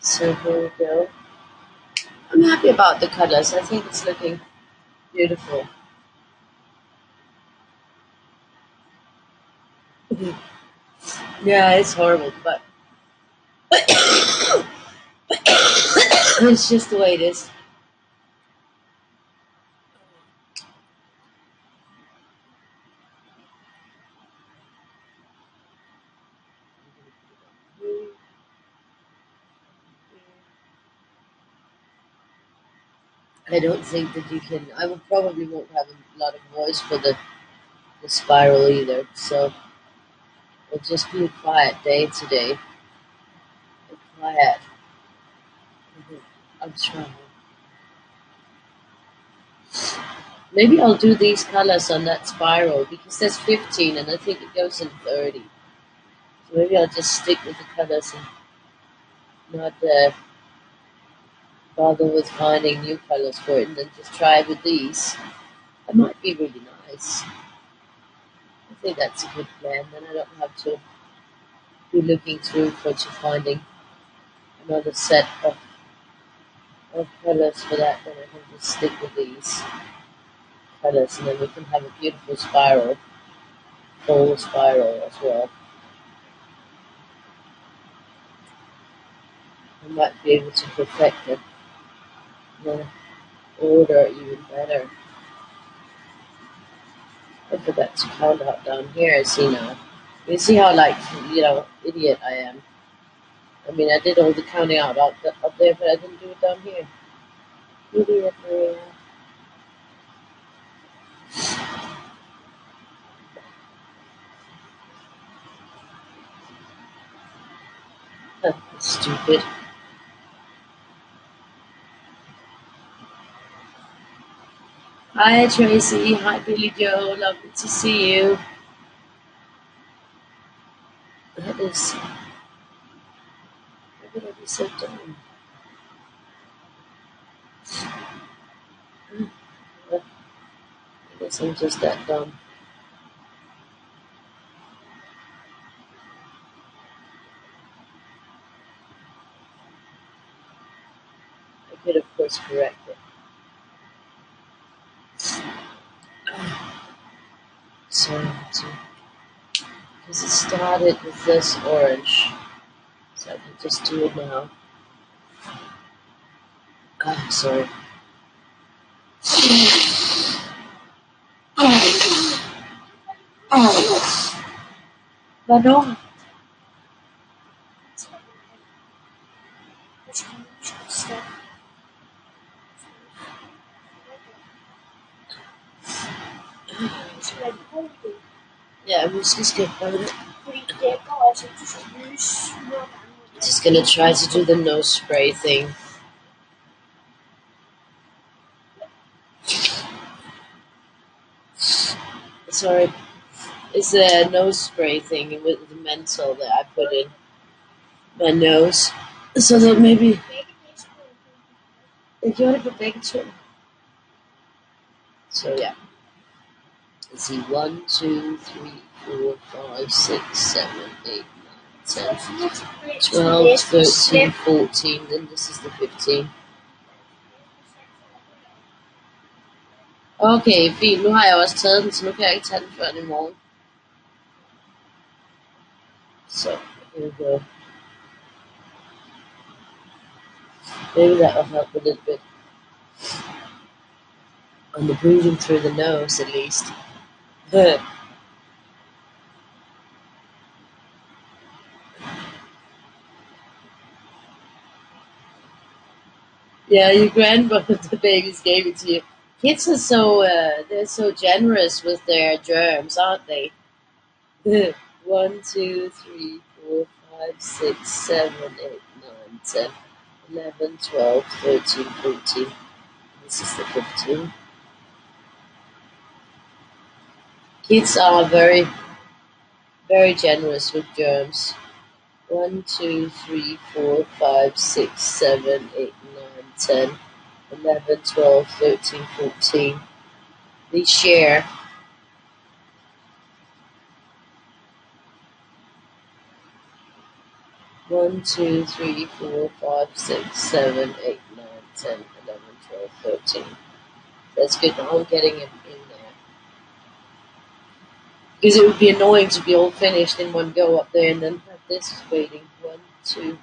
So here we go. I'm happy about the colors. I think it's looking beautiful. Yeah, it's horrible, but it's just the way it is. I don't think that you can. I will probably won't have a lot of voice for the spiral either. So It'll just be a quiet day today. Quiet. I'm trying. Maybe I'll do these colors on that spiral because there's 15 and I think it goes in 30. So maybe I'll just stick with the colors and not bother with finding new colors for it and then just try with these. That might be really nice. I think that's a good plan. Then I don't have to be looking through for finding another set of colors for that. Then I can just stick with these colors and then we can have a beautiful spiral, full spiral as well. I might be able to perfect the order even better. I forgot to count out down here. I see now. You see how idiot I am. I mean, I did all the counting out up there, but I didn't do it down here. Idiot Maria. Stupid. Hi Tracy. Hi Billy Joe. Lovely to see you. That is. Why would I be so dumb? I guess I'm just that dumb. I could, of course, correct it. So, because it started with this orange, so I can just do it now. I'm sorry. But no. Ja, jeg måske skal prøve det. Just gonna try to do the nose spray thing. Sorry, it's a nose spray thing with the menthol that I put in my nose, so that maybe. If you want to put baking soda. So yeah. Let's see, 1, 2, 3, 4, 5, 6, 7, 8, 9, 10, 12, 13, 14, then this is the 15. Okay, fint. Nu har jeg også taget den, så nu kan jeg ikke tage den før i morgen. So, here we go. Maybe that will help a little bit on the breathing through the nose, at least. Yeah, your grandmother, the babies gave it to you. Kids are so, they're so generous with their germs, aren't they? 1, 2, 3, 4, 5, 6, 7, 8, 9, 10, 11, 12, 13, 14. This is the 15. Kids are very, very generous with germs. 1, 2, 3, 4, 5, 6, 7, 8, 9, 10, 11, 12, 13, 14. They share. One, 2, 3, 4, 5, 6, 7, 8, 9, 10, 11, 12, 13. That's good. Now I'm getting it in there. Because it would be annoying to be all finished in one go up there and then have this waiting. 1, 2, 1,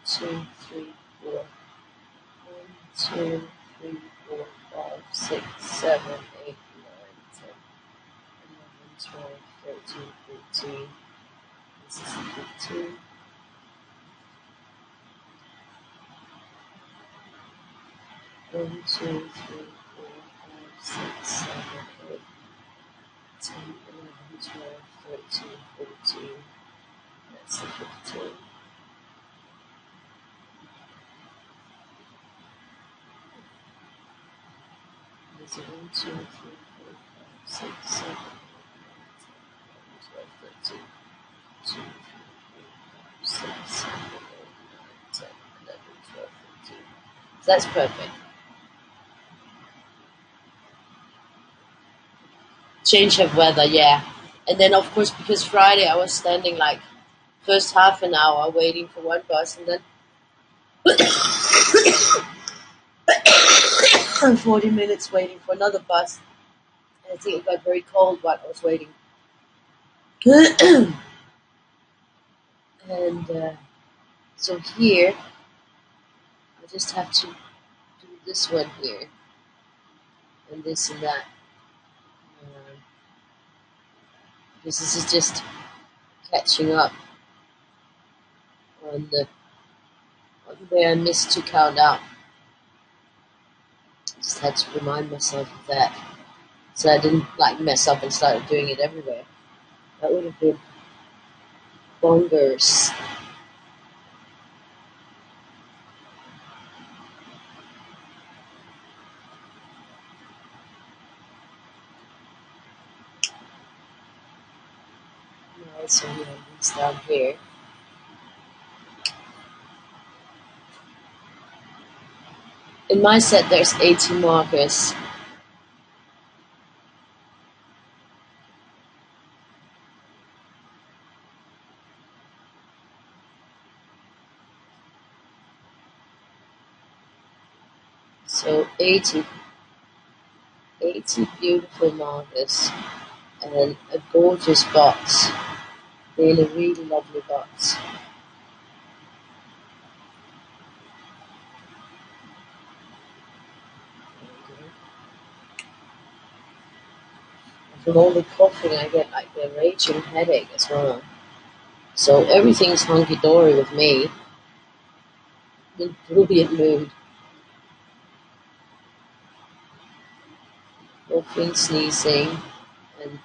2, 3, 4. 1, 2, 3, 4, 5, 6, 7, 8, 9, 10, 11, 12, 13, 14. This is 15. One, 2, 3, 4, 5, 6, 7, 8. 10, 11, 12, 13, 14. That's the 15. There's a 1, 2, 3, 4, 5, 6, 7, 8, 9, 10, 11, 12, 13, 2, 3, 4, 5, 6, 7, 8, 9, 10, 11, 12, 13. So that's perfect. Change of weather, yeah. And then, of course, because Friday I was standing like first half an hour waiting for one bus, and then 40 minutes waiting for another bus. And I think it got very cold while I was waiting. And so here, I just have to do this one here, and this and that. Because this is just catching up on the where I missed to count out. Just had to remind myself of that, so I didn't like mess up and started doing it everywhere. That would have been bonkers. Now it's only on these down here. In my set, there's 80 markers. So 80 beautiful markers and a gorgeous box. Really, really lovely box. From all the coughing, I get like a raging headache as well. So everything's hunky dory with me. In brilliant mood. Coughing, sneezing, and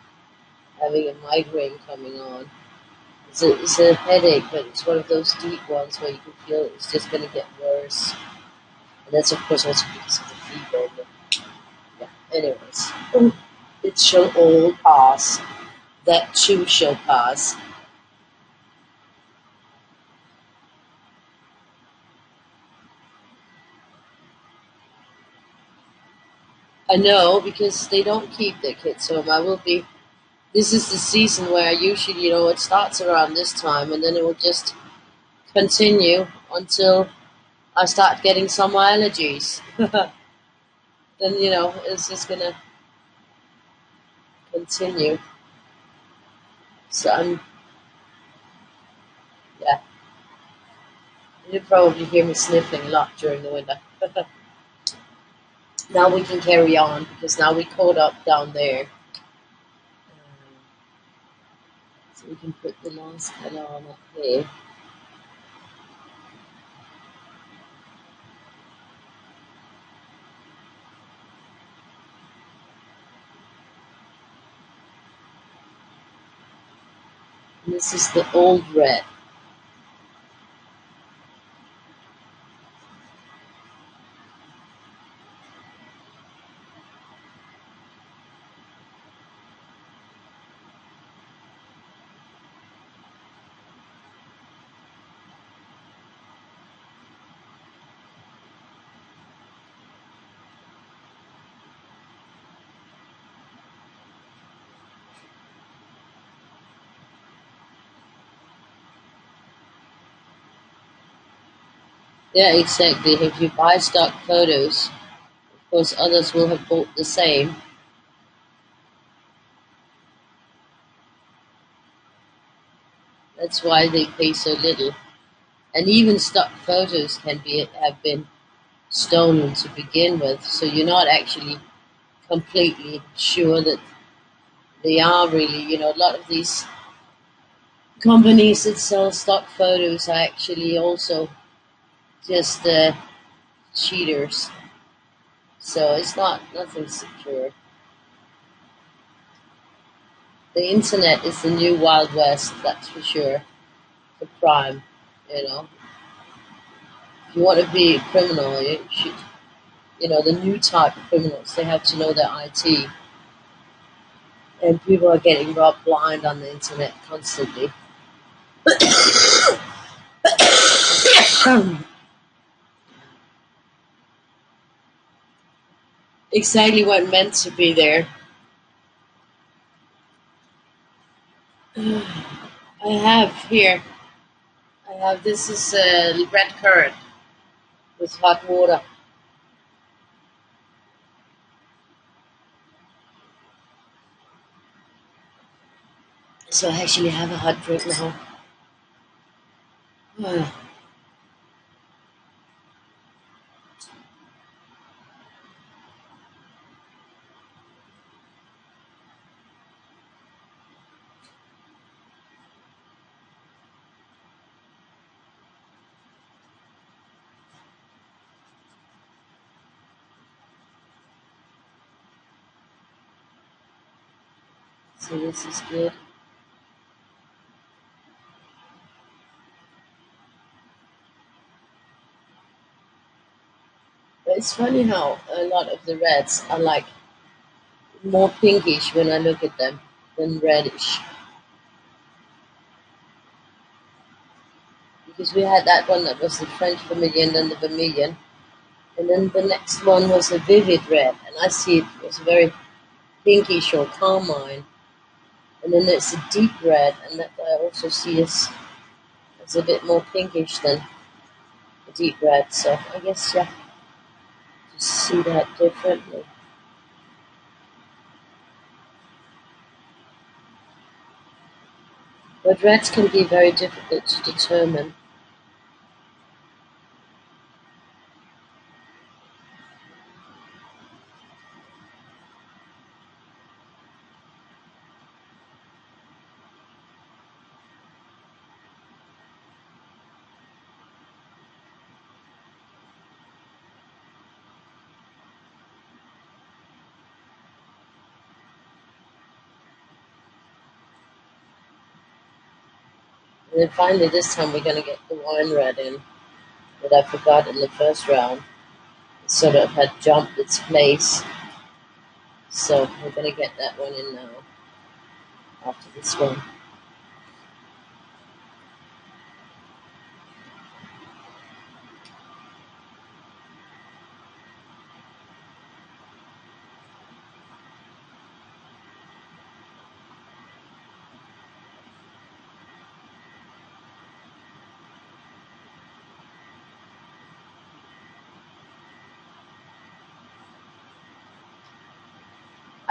having a migraine coming on. It's a headache, but it's one of those deep ones where you can feel it's just going to get worse. And that's, of course, also because of the fever. But yeah, anyways. It shall all pass. That too shall pass. I know, because they don't keep their kids home. This is the season where usually, it starts around this time and then it will just continue until I start getting summer allergies. Then, it's just gonna continue. So yeah, you'll probably hear me sniffling a lot during the winter. Now we can carry on because now we caught up down there. So we can put the last color on up here. And this is the old red. Yeah, exactly. If you buy stock photos, of course others will have bought the same. That's why they pay so little. And even stock photos have been stolen to begin with, so you're not actually completely sure that they are really, a lot of these companies that sell stock photos are actually also just cheaters. So it's nothing secure. The internet is the new Wild West, that's for sure. For crime, you know. If you want to be a criminal, you should, the new type of criminals, they have to know their IT. And people are getting robbed blind on the internet constantly. Exactly what meant to be there. I have here. I have this is red currant with hot water. So I actually have a hot drink now. So this is good. But it's funny how a lot of the reds are like more pinkish when I look at them than reddish. Because we had that one that was the French vermilion and the vermilion. And then the next one was a vivid red. And I see it was very pinkish or carmine. And then there's a deep red, and that I also see is a bit more pinkish than the deep red. So I guess, yeah, just see that differently. But reds can be very difficult to determine. And then finally, this time we're going to get the wine red in that I forgot in the first round. It sort of had jumped its place. So we're going to get that one in now after this one.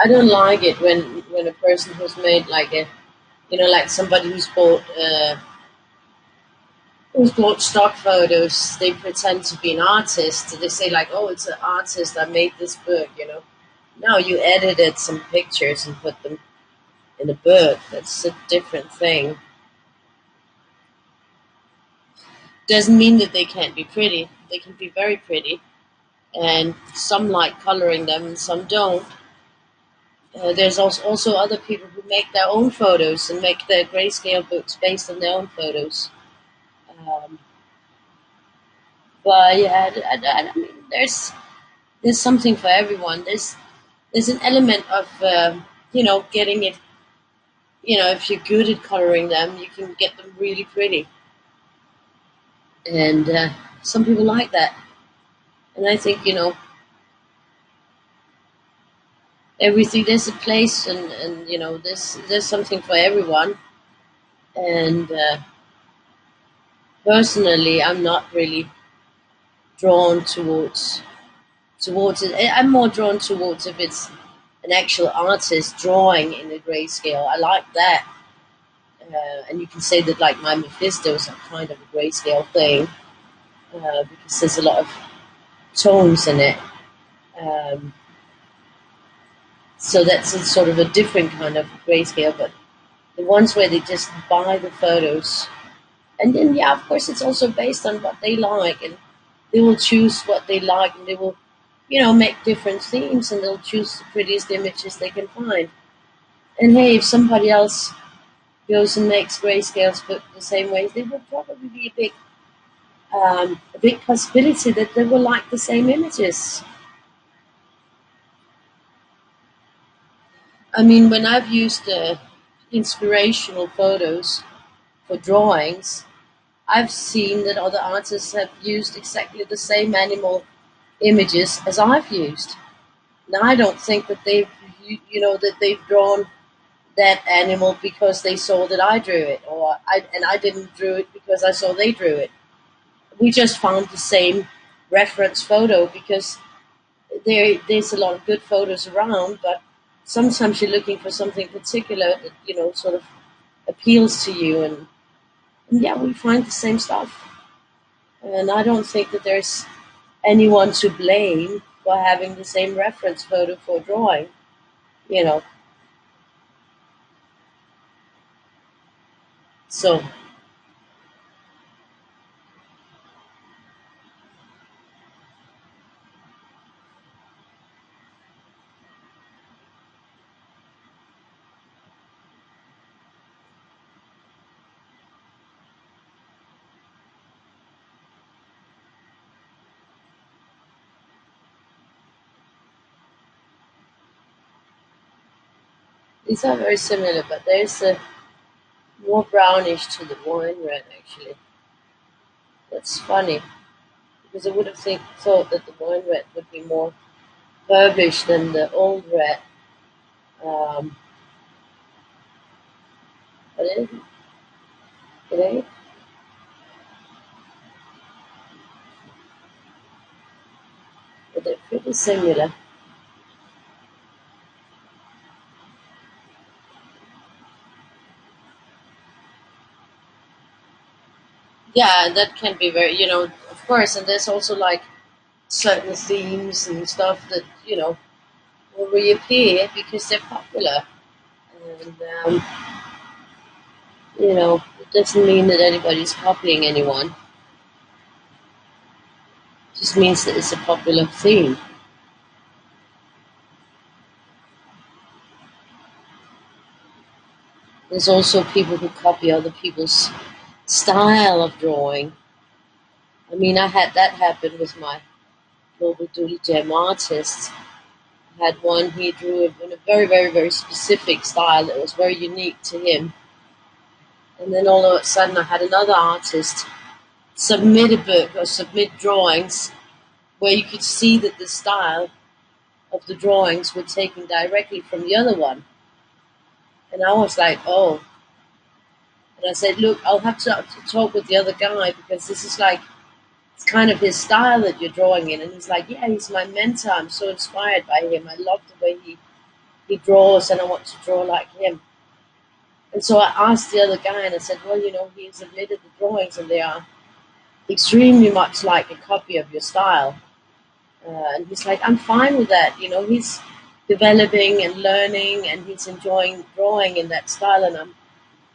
I don't like it when a person who's made like like somebody who's bought stock photos, they pretend to be an artist. They say like, "Oh, it's an artist. I made this book." No, you edited some pictures and put them in a book. That's a different thing. Doesn't mean that they can't be pretty. They can be very pretty, and some like coloring them, and some don't. There's also other people who make their own photos and make their grayscale books based on their own photos. Um, but yeah, I mean, there's something for everyone. There's an element of getting it. If you're good at coloring them, you can get them really pretty, and some people like that. And I think everything there's a place, and there's something for everyone. And personally, I'm not really drawn towards it. I'm more drawn towards if it's an actual artist drawing in a grayscale. I like that. And you can say that like my Mephistos are kind of a grayscale thing because there's a lot of tones in it. Um, so that's a sort of a different kind of grayscale. But the ones where they just buy the photos, and then yeah, of course, it's also based on what they like, and they will choose what they like, and they will, make different themes, and they'll choose the prettiest images they can find. And hey, if somebody else goes and makes grayscales but the same way, there will probably be a big possibility that they will like the same images. I mean, when I've used inspirational photos for drawings, I've seen that other artists have used exactly the same animal images as I've used. Now, I don't think that that they've drawn that animal because they saw that I drew it, and I didn't drew it because I saw they drew it. We just found the same reference photo because there's a lot of good photos around, but sometimes you're looking for something particular that sort of appeals to you, and yeah, we find the same stuff. And I don't think that there's anyone to blame for having the same reference photo for drawing. You know, so these are very similar, but there's a more brownish to the wine red actually. That's funny because I would have thought that the wine red would be more purplish than the old red. Um, but it ain't. But they're pretty similar. Yeah, that can be very, of course, and there's also like certain themes and stuff that, will reappear because they're popular. And, it doesn't mean that anybody's copying anyone. It just means that it's a popular theme. There's also people who copy other people's style of drawing. I mean, I had that happen with my global doodle jam artist. I had one, he drew it in a very, very, very specific style that was very unique to him. And then all of a sudden I had another artist submit a book or submit drawings where you could see that the style of the drawings were taken directly from the other one. And I was like, oh. And I said, look, I'll have to talk with the other guy because this is like, it's kind of his style that you're drawing in. And he's like, yeah, he's my mentor. I'm so inspired by him. I love the way he draws and I want to draw like him. And so I asked the other guy and I said, well, he submitted the drawings and they are extremely much like a copy of your style. And he's like, I'm fine with that. He's developing and learning and he's enjoying drawing in that style and I'm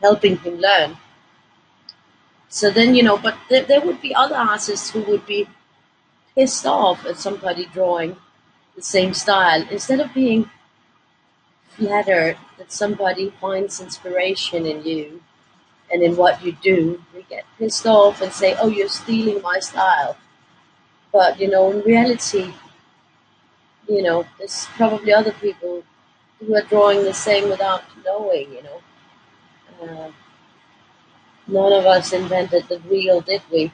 helping him learn. So then, but there would be other artists who would be pissed off at somebody drawing the same style. Instead of being flattered that somebody finds inspiration in you and in what you do, they get pissed off and say, oh, you're stealing my style. But, in reality, there's probably other people who are drawing the same without knowing. Uh, None of us invented the wheel, did we?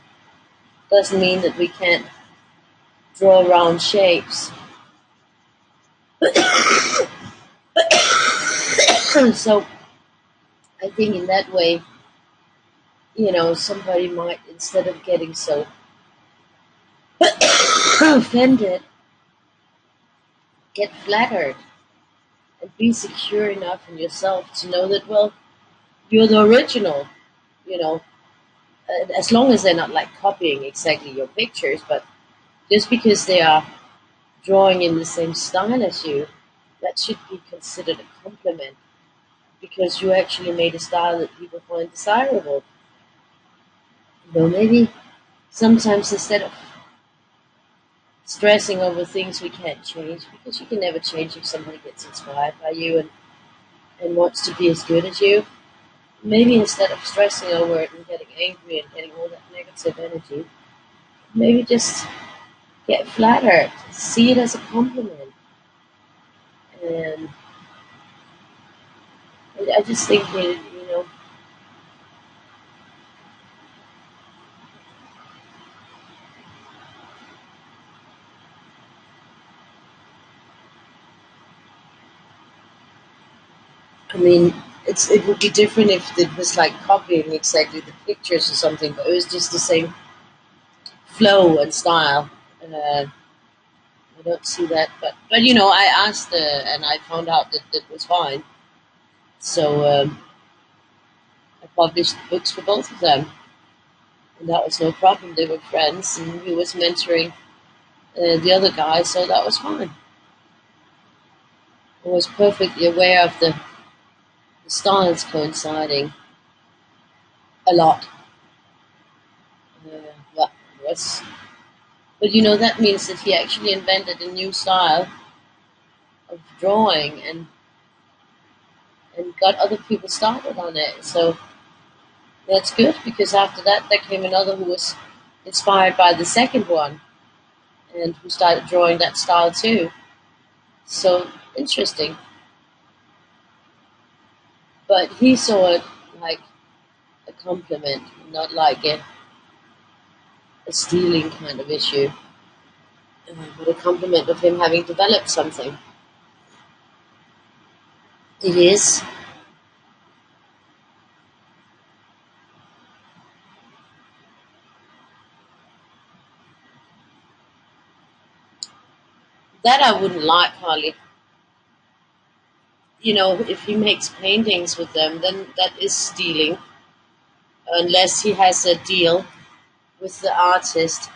Doesn't mean that we can't draw round shapes. So I think in that way, somebody might, instead of getting so offended, get flattered and be secure enough in yourself to know that, well, you're the original, you know, as long as they're not like copying exactly your pictures, but just because they are drawing in the same style as you, that should be considered a compliment because you actually made a style that people find desirable. Maybe sometimes instead of stressing over things we can't change, because you can never change if somebody gets inspired by you, and and wants to be as good as you, maybe instead of stressing over it and getting angry and getting all that negative energy, maybe just get flattered, see it as a compliment. And I just think that. I mean, it would be different if it was like copying exactly the pictures or something, but it was just the same flow and style. I don't see that, but I asked and I found out that it was fine. So I published books for both of them, and that was no problem. They were friends, and he was mentoring the other guy, so that was fine. I was perfectly aware of the styles coinciding a lot. But was but that means that he actually invented a new style of drawing and got other people started on it. So that's good because after that there came another who was inspired by the second one and who started drawing that style too. So interesting. But he saw it like a compliment, not like a stealing kind of issue, but a compliment of him having developed something. It is. That I wouldn't like, Harley. If he makes paintings with them, then that is stealing, unless he has a deal with the artist,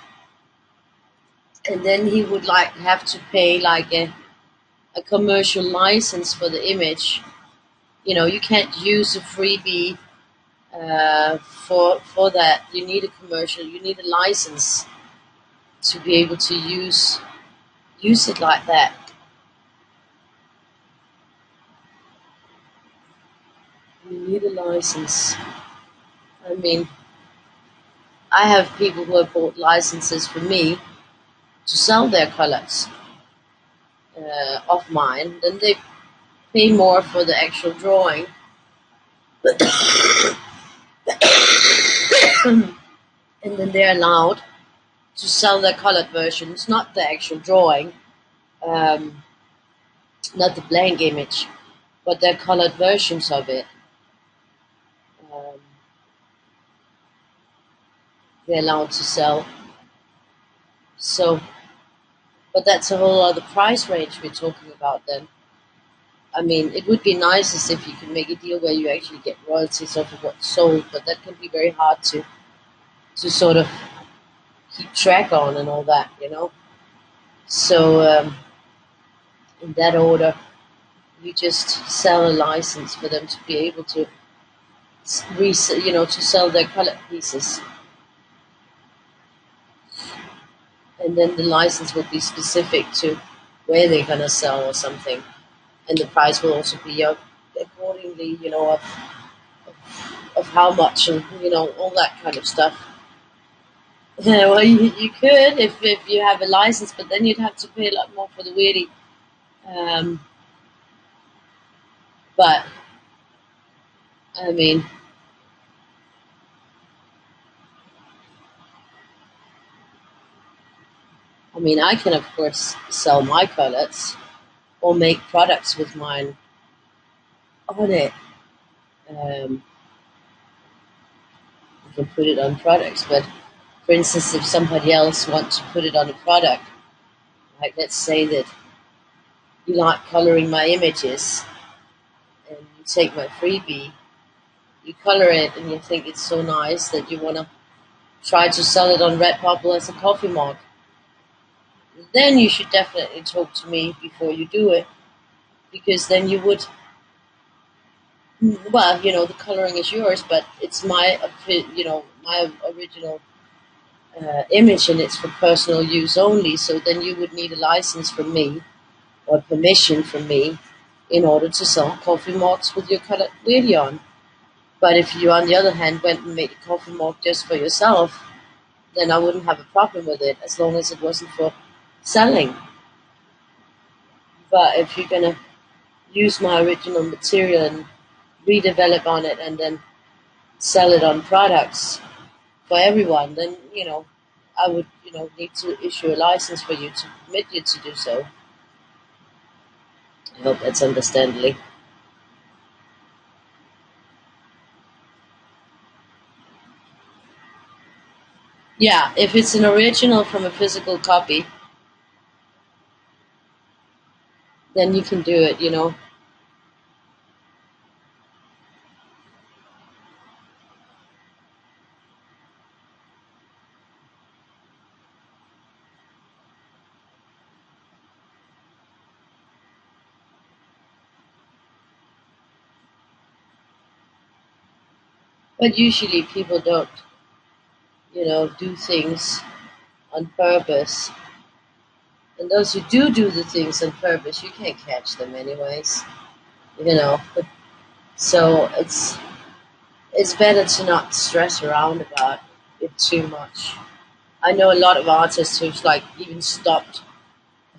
and then he would like have to pay like a commercial license for the image. You can't use a freebie for that. You need a commercial. You need a license to be able to use it like that. You need a license. I mean, I have people who have bought licenses for me to sell their colors of mine. Then they pay more for the actual drawing, and then they're allowed to sell their colored versions, not the actual drawing, um, not the blank image, but their colored versions of it. Um, they're allowed to sell. So, but that's a whole other price range we're talking about then. I mean, it would be nicest if you could make a deal where you actually get royalties off of what's sold, but that can be very hard to sort of keep track on and all that. So in that order, you just sell a license for them to be able to to sell their colored pieces, and then the license will be specific to where they're gonna sell or something, and the price will also be accordingly, of how much and all that kind of stuff. Yeah, well, you could if you have a license, but then you'd have to pay a lot more for the Weirdie. Um, but I mean, I can of course sell my colors or make products with mine on it. Um, you can put it on products, but for instance, if somebody else wants to put it on a product, like let's say that you like coloring my images and you take my freebie, you color it and you think it's so nice that you want to try to sell it on Redbubble as a coffee mug, then you should definitely talk to me before you do it, because then you would, well, the coloring is yours, but it's my original image, and it's for personal use only. So then you would need a license from me or permission from me in order to sell coffee mugs with your colored Weirdie on. But if you, on the other hand, went and made a coffee mug just for yourself, then I wouldn't have a problem with it as long as it wasn't for selling. But if you're gonna use my original material and redevelop on it and then sell it on products for everyone, then I would need to issue a license for you to permit you to do so. I hope that's understandable. Yeah, if it's an original from a physical copy, then you can do it. But usually people don't do things on purpose. And those who do the things on purpose, you can't catch them anyways. You know. So it's better to not stress around about it too much. I know a lot of artists who've like even stopped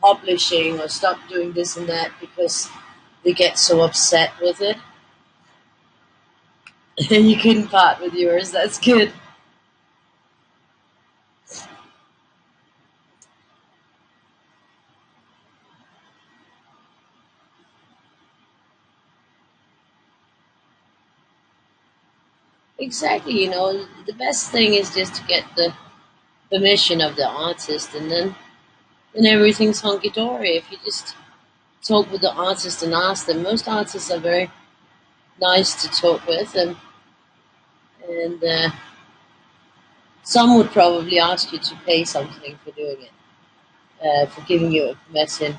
publishing or stopped doing this and that because they get so upset with it. And you couldn't part with yours. That's good. Exactly. The best thing is just to get the permission of the artist, and then everything's hunky dory. If you just talk with the artist and ask them, most artists are very nice to talk with, and some would probably ask you to pay something for doing it, for giving you a permission.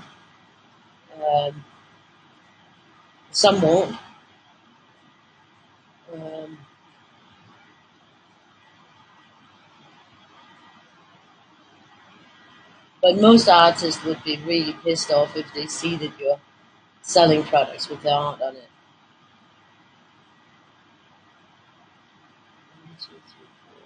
Um, some won't. Um, but most artists would be really pissed off if they see that you're selling products with their art on it. One, two, three, four,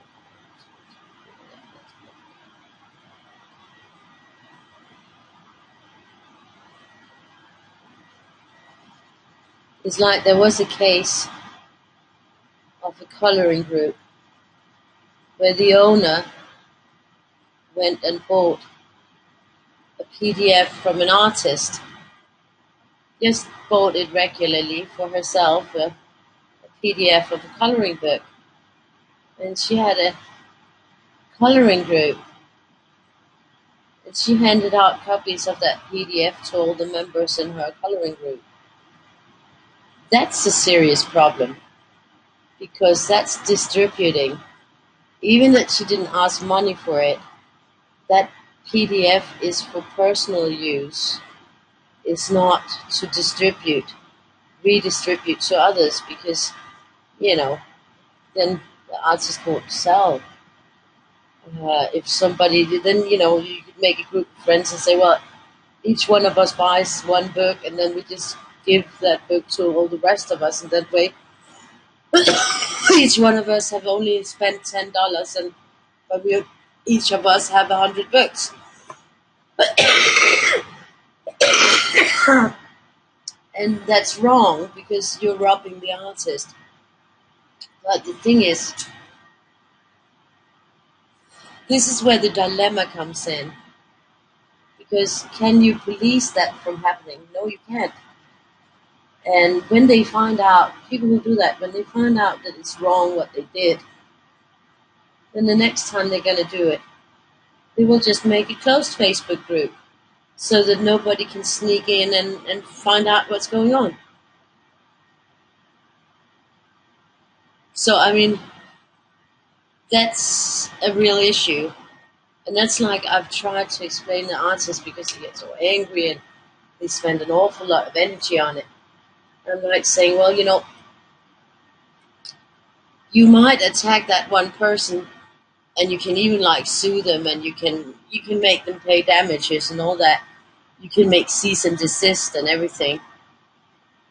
it's like there was a case of a coloring group where the owner went and bought a PDF from an artist, just bought it regularly for herself, a PDF of a coloring book. And she had a coloring group, and she handed out copies of that PDF to all the members in her coloring group. That's a serious problem because that's distributing. Even that she didn't ask money for it, that PDF is for personal use. It's not to redistribute to others because, you know, then the artist won't sell. If somebody, then, you could make a group of friends and say, well, each one of us buys one book and then we just give that book to all the rest of us. And that way, each one of us have only spent $10 but each of us have 100 books. And that's wrong because you're robbing the artist. But the thing is, this is where the dilemma comes in. Because can you police that from happening? No, you can't. And when they find out, people who do that, when they find out that it's wrong what they did, then the next time they're going to do it, they will just make a closed Facebook group so that nobody can sneak in and find out what's going on. So, I mean, that's a real issue. And that's like I've tried to explain to artists because they get so angry and they spend an awful lot of energy on it. And I'm like saying, well, you might attack that one person and you can even like sue them and you can make them pay damages and all that. You can make cease and desist and everything.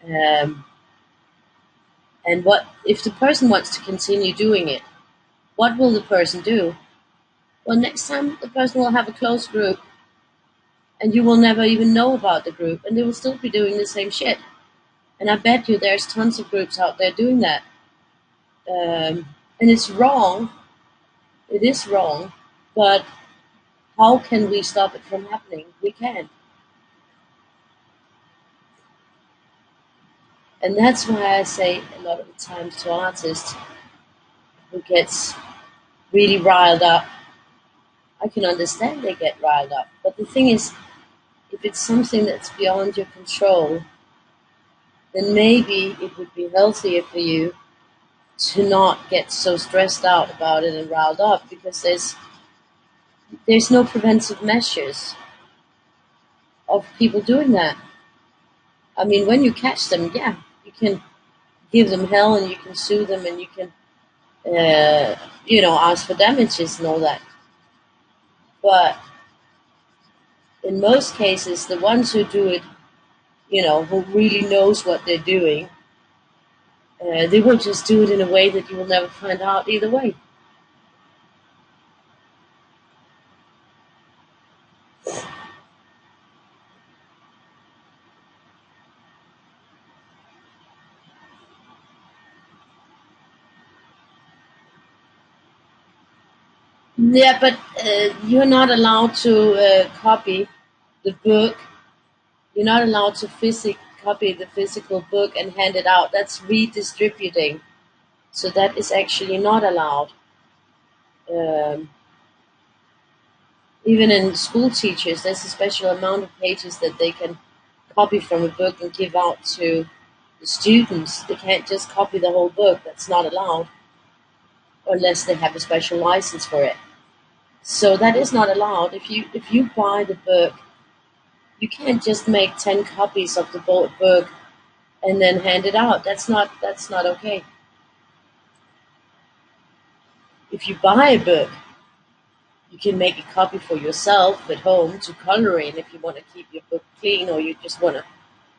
Um, and what if the person wants to continue doing it? What will the person do? Well, next time the person will have a close group, and you will never even know about the group, and they will still be doing the same shit. And I bet you there's tons of groups out there doing that. And it's wrong. It is wrong. But how can we stop it from happening? We can. And that's why I say a lot of the times to artists who gets really riled up, I can understand they get riled up. But the thing is, if it's something that's beyond your control, then maybe it would be healthier for you to not get so stressed out about it and riled up, because there's no preventive measures of people doing that. I mean, when you catch them, yeah, you can give them hell and you can sue them and you can, ask for damages and all that. But in most cases, the ones who do it, who really knows what they're doing, they will just do it in a way that you will never find out either way. Yeah, but you're not allowed to copy the book. You're not allowed to copy the physical book and hand it out. That's redistributing. So that is actually not allowed. Um, Even in school teachers, there's a special amount of pages that they can copy from a book and give out to the students. They can't just copy the whole book. That's not allowed unless they have a special license for it. So that is not allowed. If you buy the book, you can't just make 10 copies of the book and then hand it out. That's not okay. If you buy a book, you can make a copy for yourself at home to color in if you want to keep your book clean or you just want to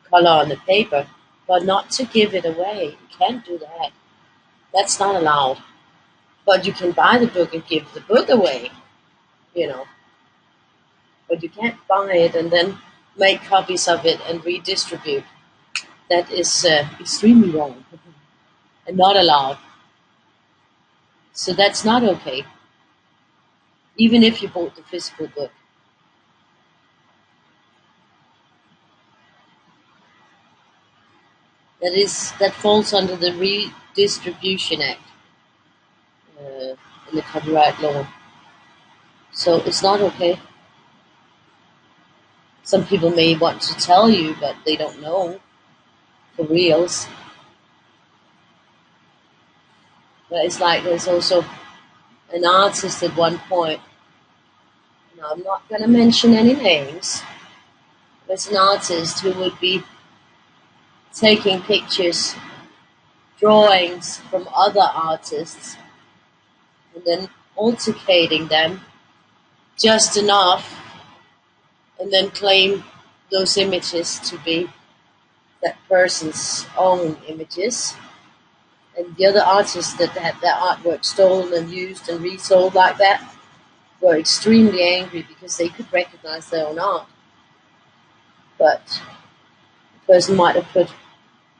color on the paper, but not to give it away. You can't do that. That's not allowed. But you can buy the book and give the book away, you know. But you can't buy it and then make copies of it and redistribute. That is extremely wrong and not allowed. So that's not okay, even if you bought the physical book. That falls under the Redistribution Act in the copyright law. So it's not okay. Some people may want to tell you, but they don't know for reals. But it's like there's also an artist at one point. Now I'm not going to mention any names. But it's an artist who would be taking pictures, drawings from other artists, and then altercating them just enough, and then claim those images to be that person's own images. And the other artists that had their artwork stolen and used and resold like that were extremely angry because they could recognize their own art. But the person might have put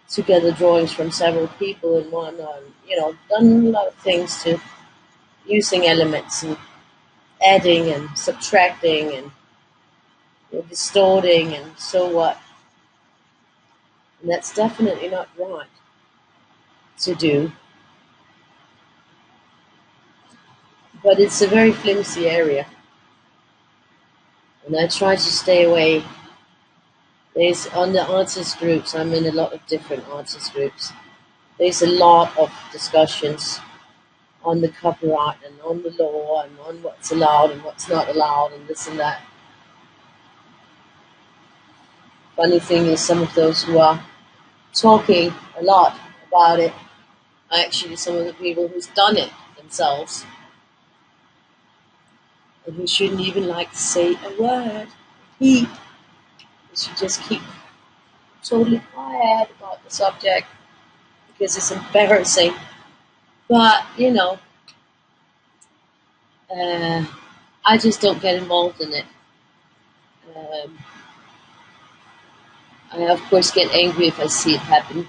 together drawings from several people in one, done a lot of things to using elements and adding and subtracting and distorting and so what. And that's definitely not right to do. But it's a very flimsy area. And I try to stay away. There's on the artist groups, I'm in a lot of different artist groups. There's a lot of discussions on the copyright and on the law and on what's allowed and what's not allowed and this and that. Funny thing is, some of those who are talking a lot about it are actually some of the people who's done it themselves and who shouldn't even like to say a word. They should just keep totally quiet about the subject because it's embarrassing. But uh, I just don't get involved in it. Um, I of course get angry if I see it happen,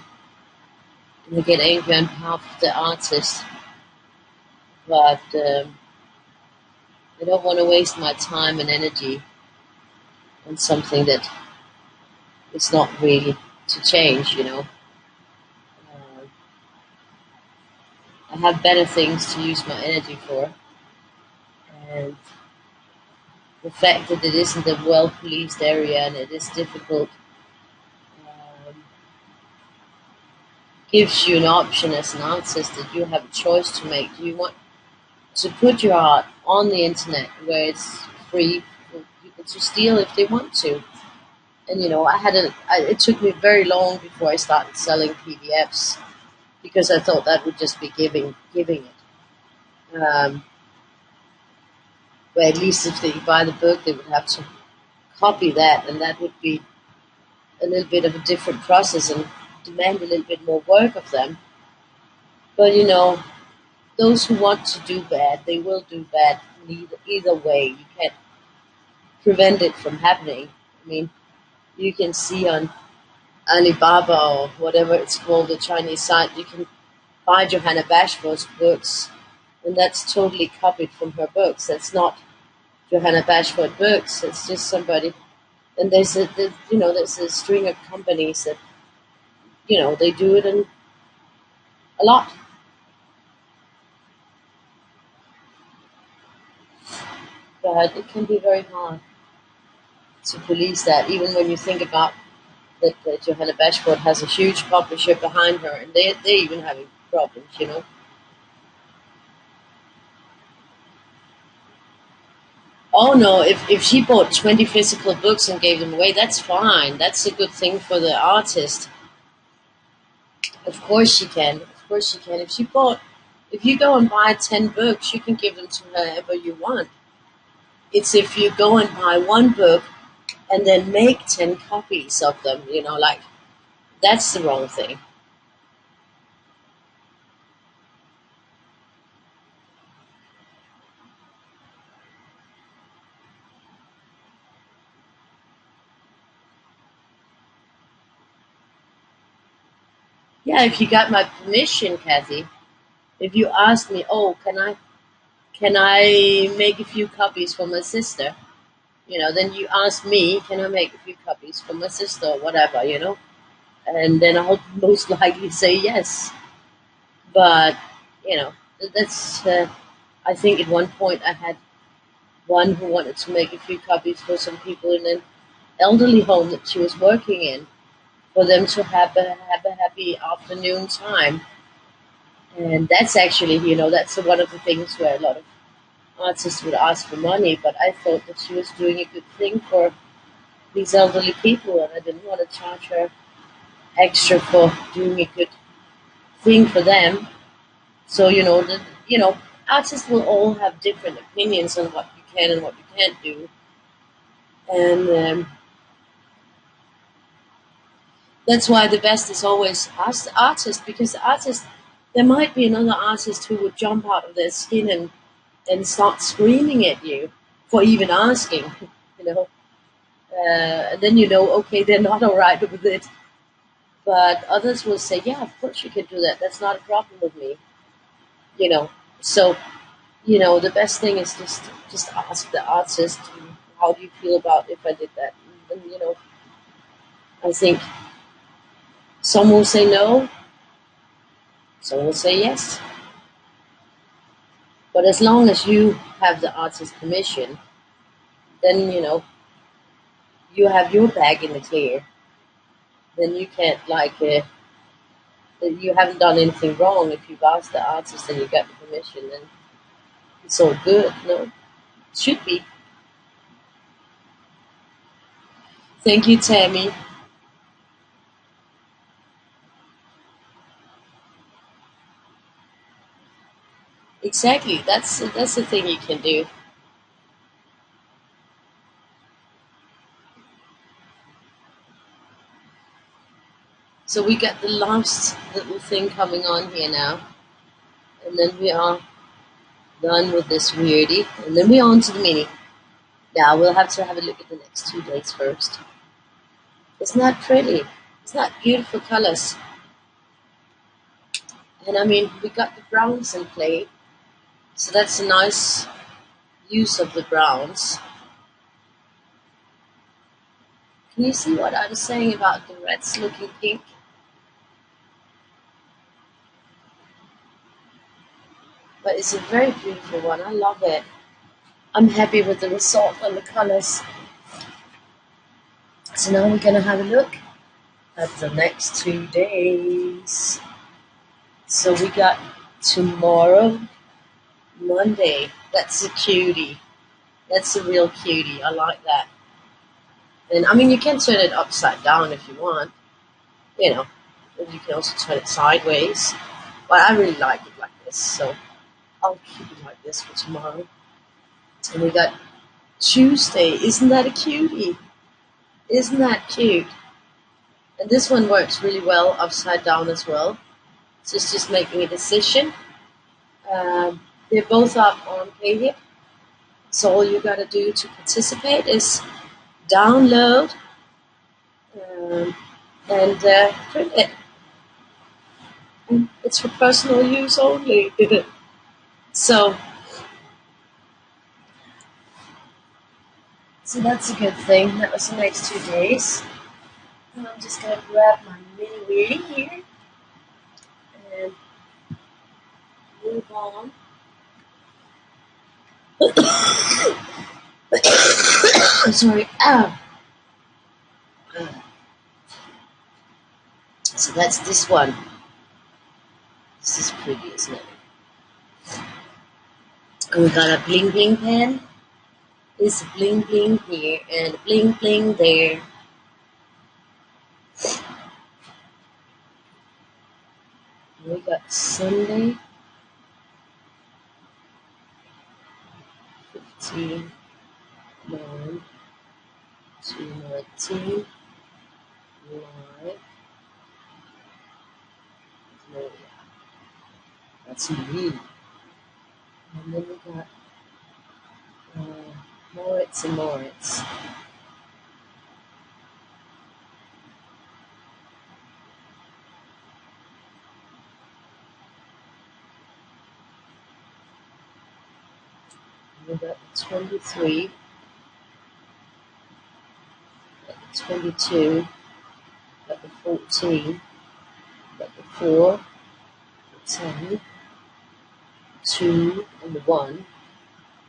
and I get angry on behalf of the artist. But I don't want to waste my time and energy on something that is not really to change. I have better things to use my energy for, and the fact that it isn't a well policed area and it is difficult um, gives you an option as an artist that you have a choice to make. Do you want to put your art on the internet where it's free for people to steal if they want to? And it took me very long before I started selling PDFs because I thought that would just be giving it. Where at least if they buy the book, they would have to copy that, and that would be a little bit of a different process and demand a little bit more work of them. But those who want to do bad, they will do bad either way. You can't prevent it from happening. I mean, you can see on Alibaba or whatever it's called, the Chinese site, you can buy Johanna Bashforth's books, and that's totally copied from her books. That's not Johanna Bashford books. It's just somebody. And there's a string of companies that they do it in a lot. But it can be very hard to police that, even when you think about that Johanna Bashford has a huge publisher behind her, and they're even having problems. Oh no, if she bought 20 physical books and gave them away, that's fine. That's a good thing for the artist. Of course she can. Of course she can. If you go and buy 10 books, you can give them to whoever you want. It's if you go and buy one book and then make 10 copies of them, like that's the wrong thing. Yeah, if you got my permission, Kathy, if you asked me, oh, can I make a few copies for my sister? Then you ask me, can I make a few copies for my sister or whatever. And then I'll most likely say yes. But, you know, that's, I think at one point I had one who wanted to make a few copies for some people in an elderly home that she was working in for them to have a happy afternoon time. And that's actually, that's one of the things where a lot of artists would ask for money, but I thought that she was doing a good thing for these elderly people, and I didn't want to charge her extra for doing a good thing for them. So artists will all have different opinions on what you can and what you can't do, and that's why the best is always ask the artist, because the artist, there might be another artist who would jump out of their skin and start screaming at you for even asking, you know. And then okay, they're not all right with it. But others will say, yeah, of course you can do that. That's not a problem with me, you know. So, the best thing is just ask the artist, how do you feel about if I did that? And, I think some will say no, some will say yes. But as long as you have the artist's permission, then, you have your bag in the clear. Then you can't, you haven't done anything wrong if you've asked the artist and you got the permission, then it's all good. No, it should be. Thank you, Tammy. Exactly. That's the thing you can do. So we got the last little thing coming on here now, and then we are done with this weirdie, and then we're on to the mini. Now we'll have to have a look at the next 2 days first. Isn't that pretty? Isn't that beautiful colors? And I mean, we got the browns in play, so that's a nice use of the browns. Can you see what I was saying about the reds looking pink? But it's a very beautiful one. I love it. I'm happy with the result and the colors. So now we're going to have a look at the next 2 days. So we got tomorrow, Monday. That's a cutie. That's a real cutie. I like that. And I mean, you can turn it upside down if you want. You know, you can also turn it sideways. But I really like it like this, so I'll keep it like this for tomorrow. And we got Tuesday. Isn't that a cutie? Isn't that cute? And this one works really well upside down as well. So it's just making a decision. They're both up on PayHip. So all you got to do to participate is download and print it. And it's for personal use only. So that's a good thing. That was the next 2 days. And I'm just going to grab my mini weirdie here and move on. I'm sorry. Ow. So that's this one. This is pretty, isn't it? And we got a bling bling pen. There's a bling bling here and a bling bling there. And we got Sunday, 15, 9, 219, live. That's me. And then we got Moritz and Moritz. We got the 23, got the 22, got the 14, got the 4, the 10, 2, and the 1.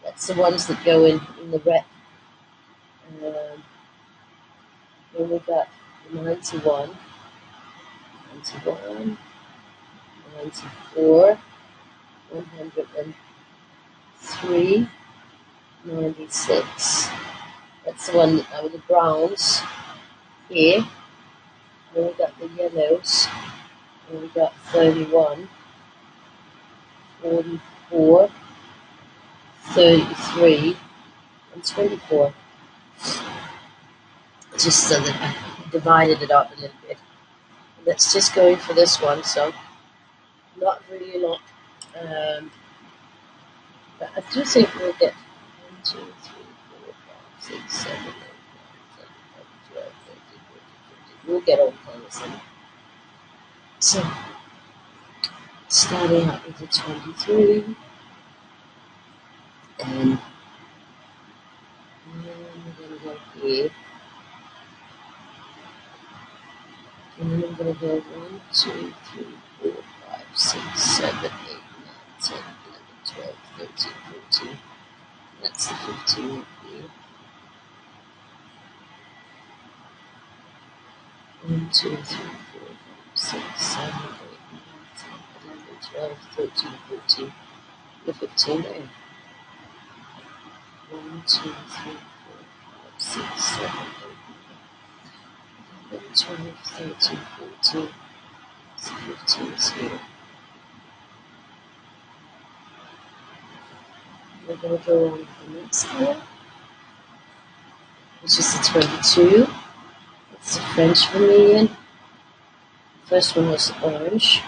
That's the ones that go in the red. Then we got 91, 91, 94, 103, 96. That's the one with the browns here. Then we got the yellows. And we got 31, 44, 33, and 24. Just so that I divided it up a little bit. And that's just going for this one, so not really a lot. But I do think we'll get 1, 2, 3, 4, 5, 6, 7, 8, 9, 10, 11, 12, 13, 14, 15. We'll get all kinds of them. So, starting out with the 23. And we're going to go here. And then I'm going to go 1, 2, 3, 4, 5, 6, 7, 8, 9, 10, 11, 12, 13, 14. That's the 15 here. 1, 2, 3, 4, 5, 6, 7, 8, 9, 10, 11, 12, 13, 14. The 15 there. 1, 2, 3, 4, 5, 6, 7, 8, 9, 12, 13, 14. So 15 is here. We're going to go on to the next color, which is the 22. It's the French vermilion. First one was orange.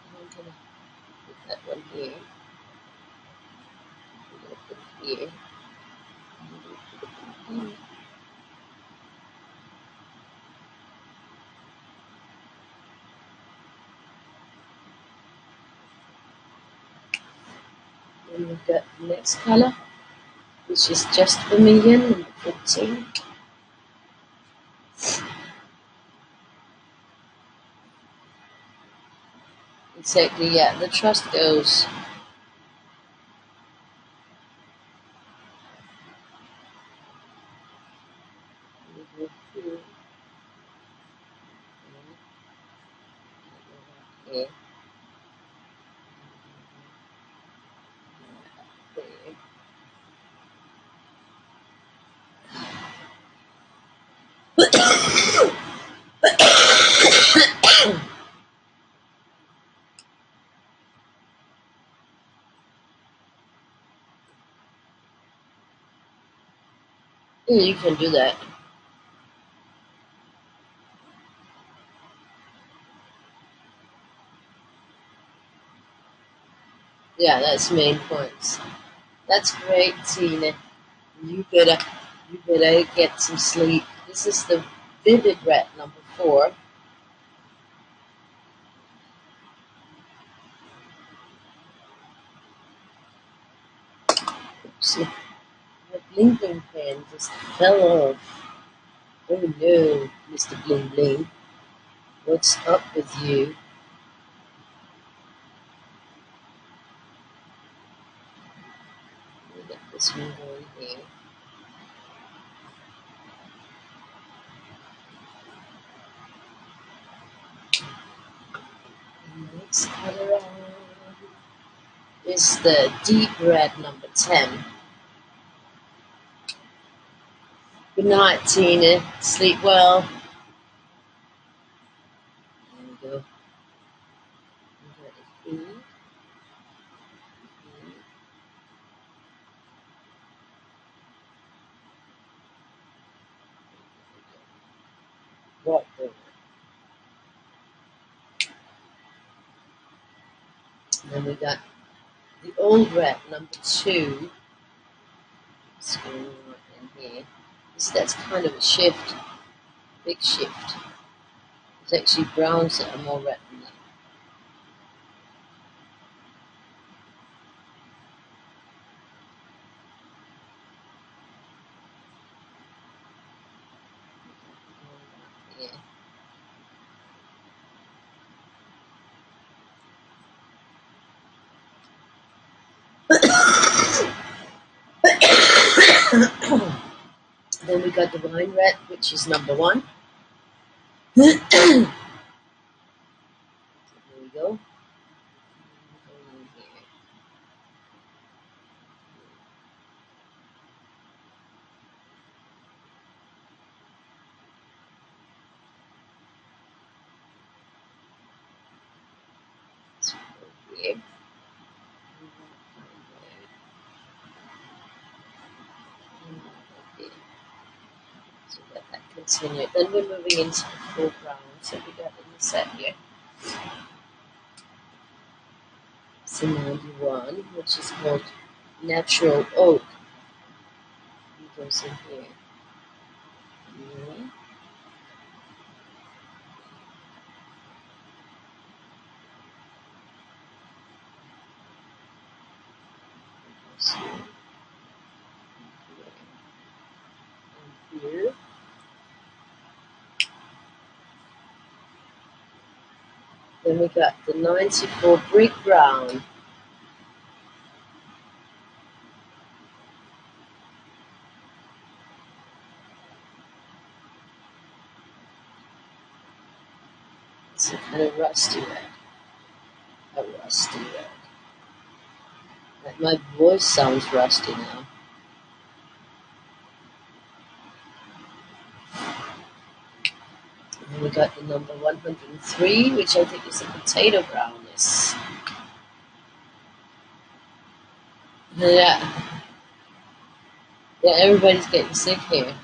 I'm gonna put that one here. I'm gonna put it here. Then we've got the next color, which is just vermilion, number 14. Exactly, yeah, the trust goes. Here. Yeah, you can do that. Yeah, that's main points. That's great, Tina. You better get some sleep. This is the vivid red, number 4. Oops, my bling pen just fell off. Oh no, Mr. Bling Bling. What's up with you? Let me get this one going here. The next color is the deep red, number 10. Good night, Tina. Sleep well. There we go. We got it here. Right there. And then we got the old red, number 2. It's going on in here. That's kind of a shift, big shift. There's actually browns that are more red than that. Then we got the wine red, which is number 1. There we go. Here. So let that continue. Then we're moving into the foreground. So we got in the set here. It's a 91, which is called Natural Oak. It goes in here. Yeah. And here. Then we got the 94 Brick Brown. It's a kind of rusty red. A rusty red. Like my voice sounds rusty now. And we got the number 103, which I think is a potato brownness. Yeah. Yeah, everybody's getting sick here.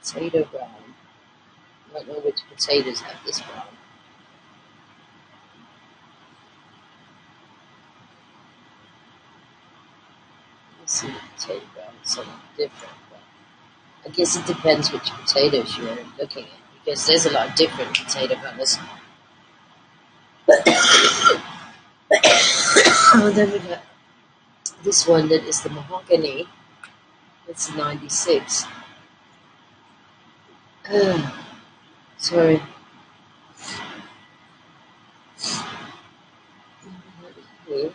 Potato brown. I don't know which potatoes have this brown. You see the potato brown is something different, but I guess it depends which potatoes you're looking at, because there's a lot of different potato colors. Oh, then we got this one that is the mahogany. It's 96. Sorry. Okay.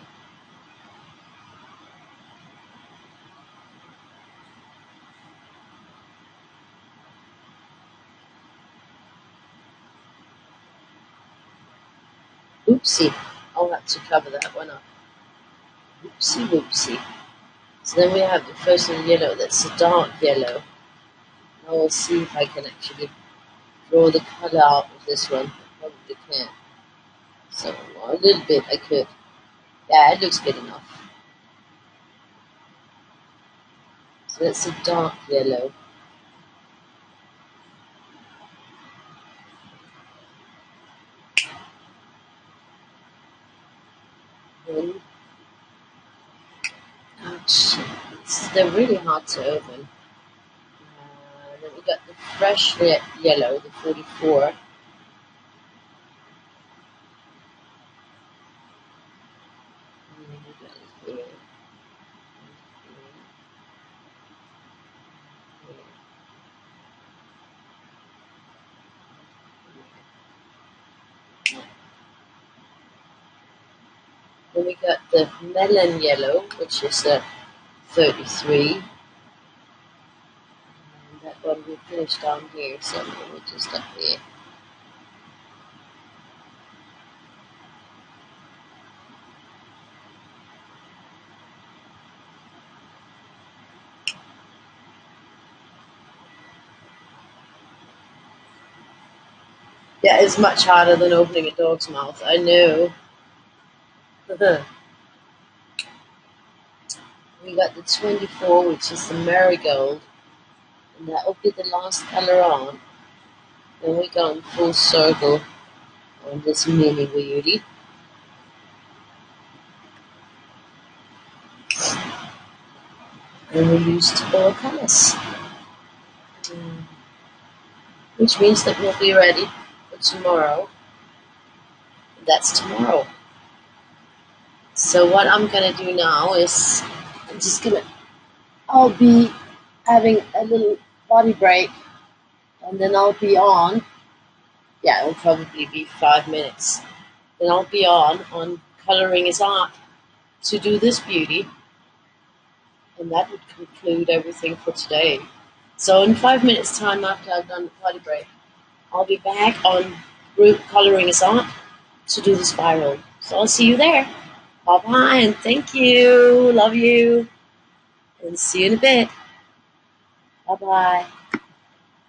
Oopsie. I'll have to cover that one up. Oopsie whoopsie. So then we have the first one yellow, that's a dark yellow. I will see if I can actually draw the colour out of this one. I probably can't. So a little bit I could. Yeah, it looks good enough. So that's a dark yellow. Then, ouch, they're really hard to open. Then we got the fresh yellow, the 44. And then we got it here. Then we got the melon yellow, which is a 33. And that one we finished down here, so we'll just up here. Yeah, it's much harder than opening a dog's mouth, I know. We got the 24, which is the marigold, and that will be the last color on. Then we go in full circle on this mini Weirdie. And we used all colors. Which means that we'll be ready for tomorrow. That's tomorrow. So what I'm gonna do now is I'll be having a little body break, and then I'll be on. Yeah, it'll probably be 5 minutes. Then I'll be on coloring is art to do this beauty, and that would conclude everything for today. So in 5 minutes time after I've done the body break, I'll be back on group coloring is art to do the spiral. So I'll see you there. Bye bye and thank you. Love you. And see you in a bit. Bye bye.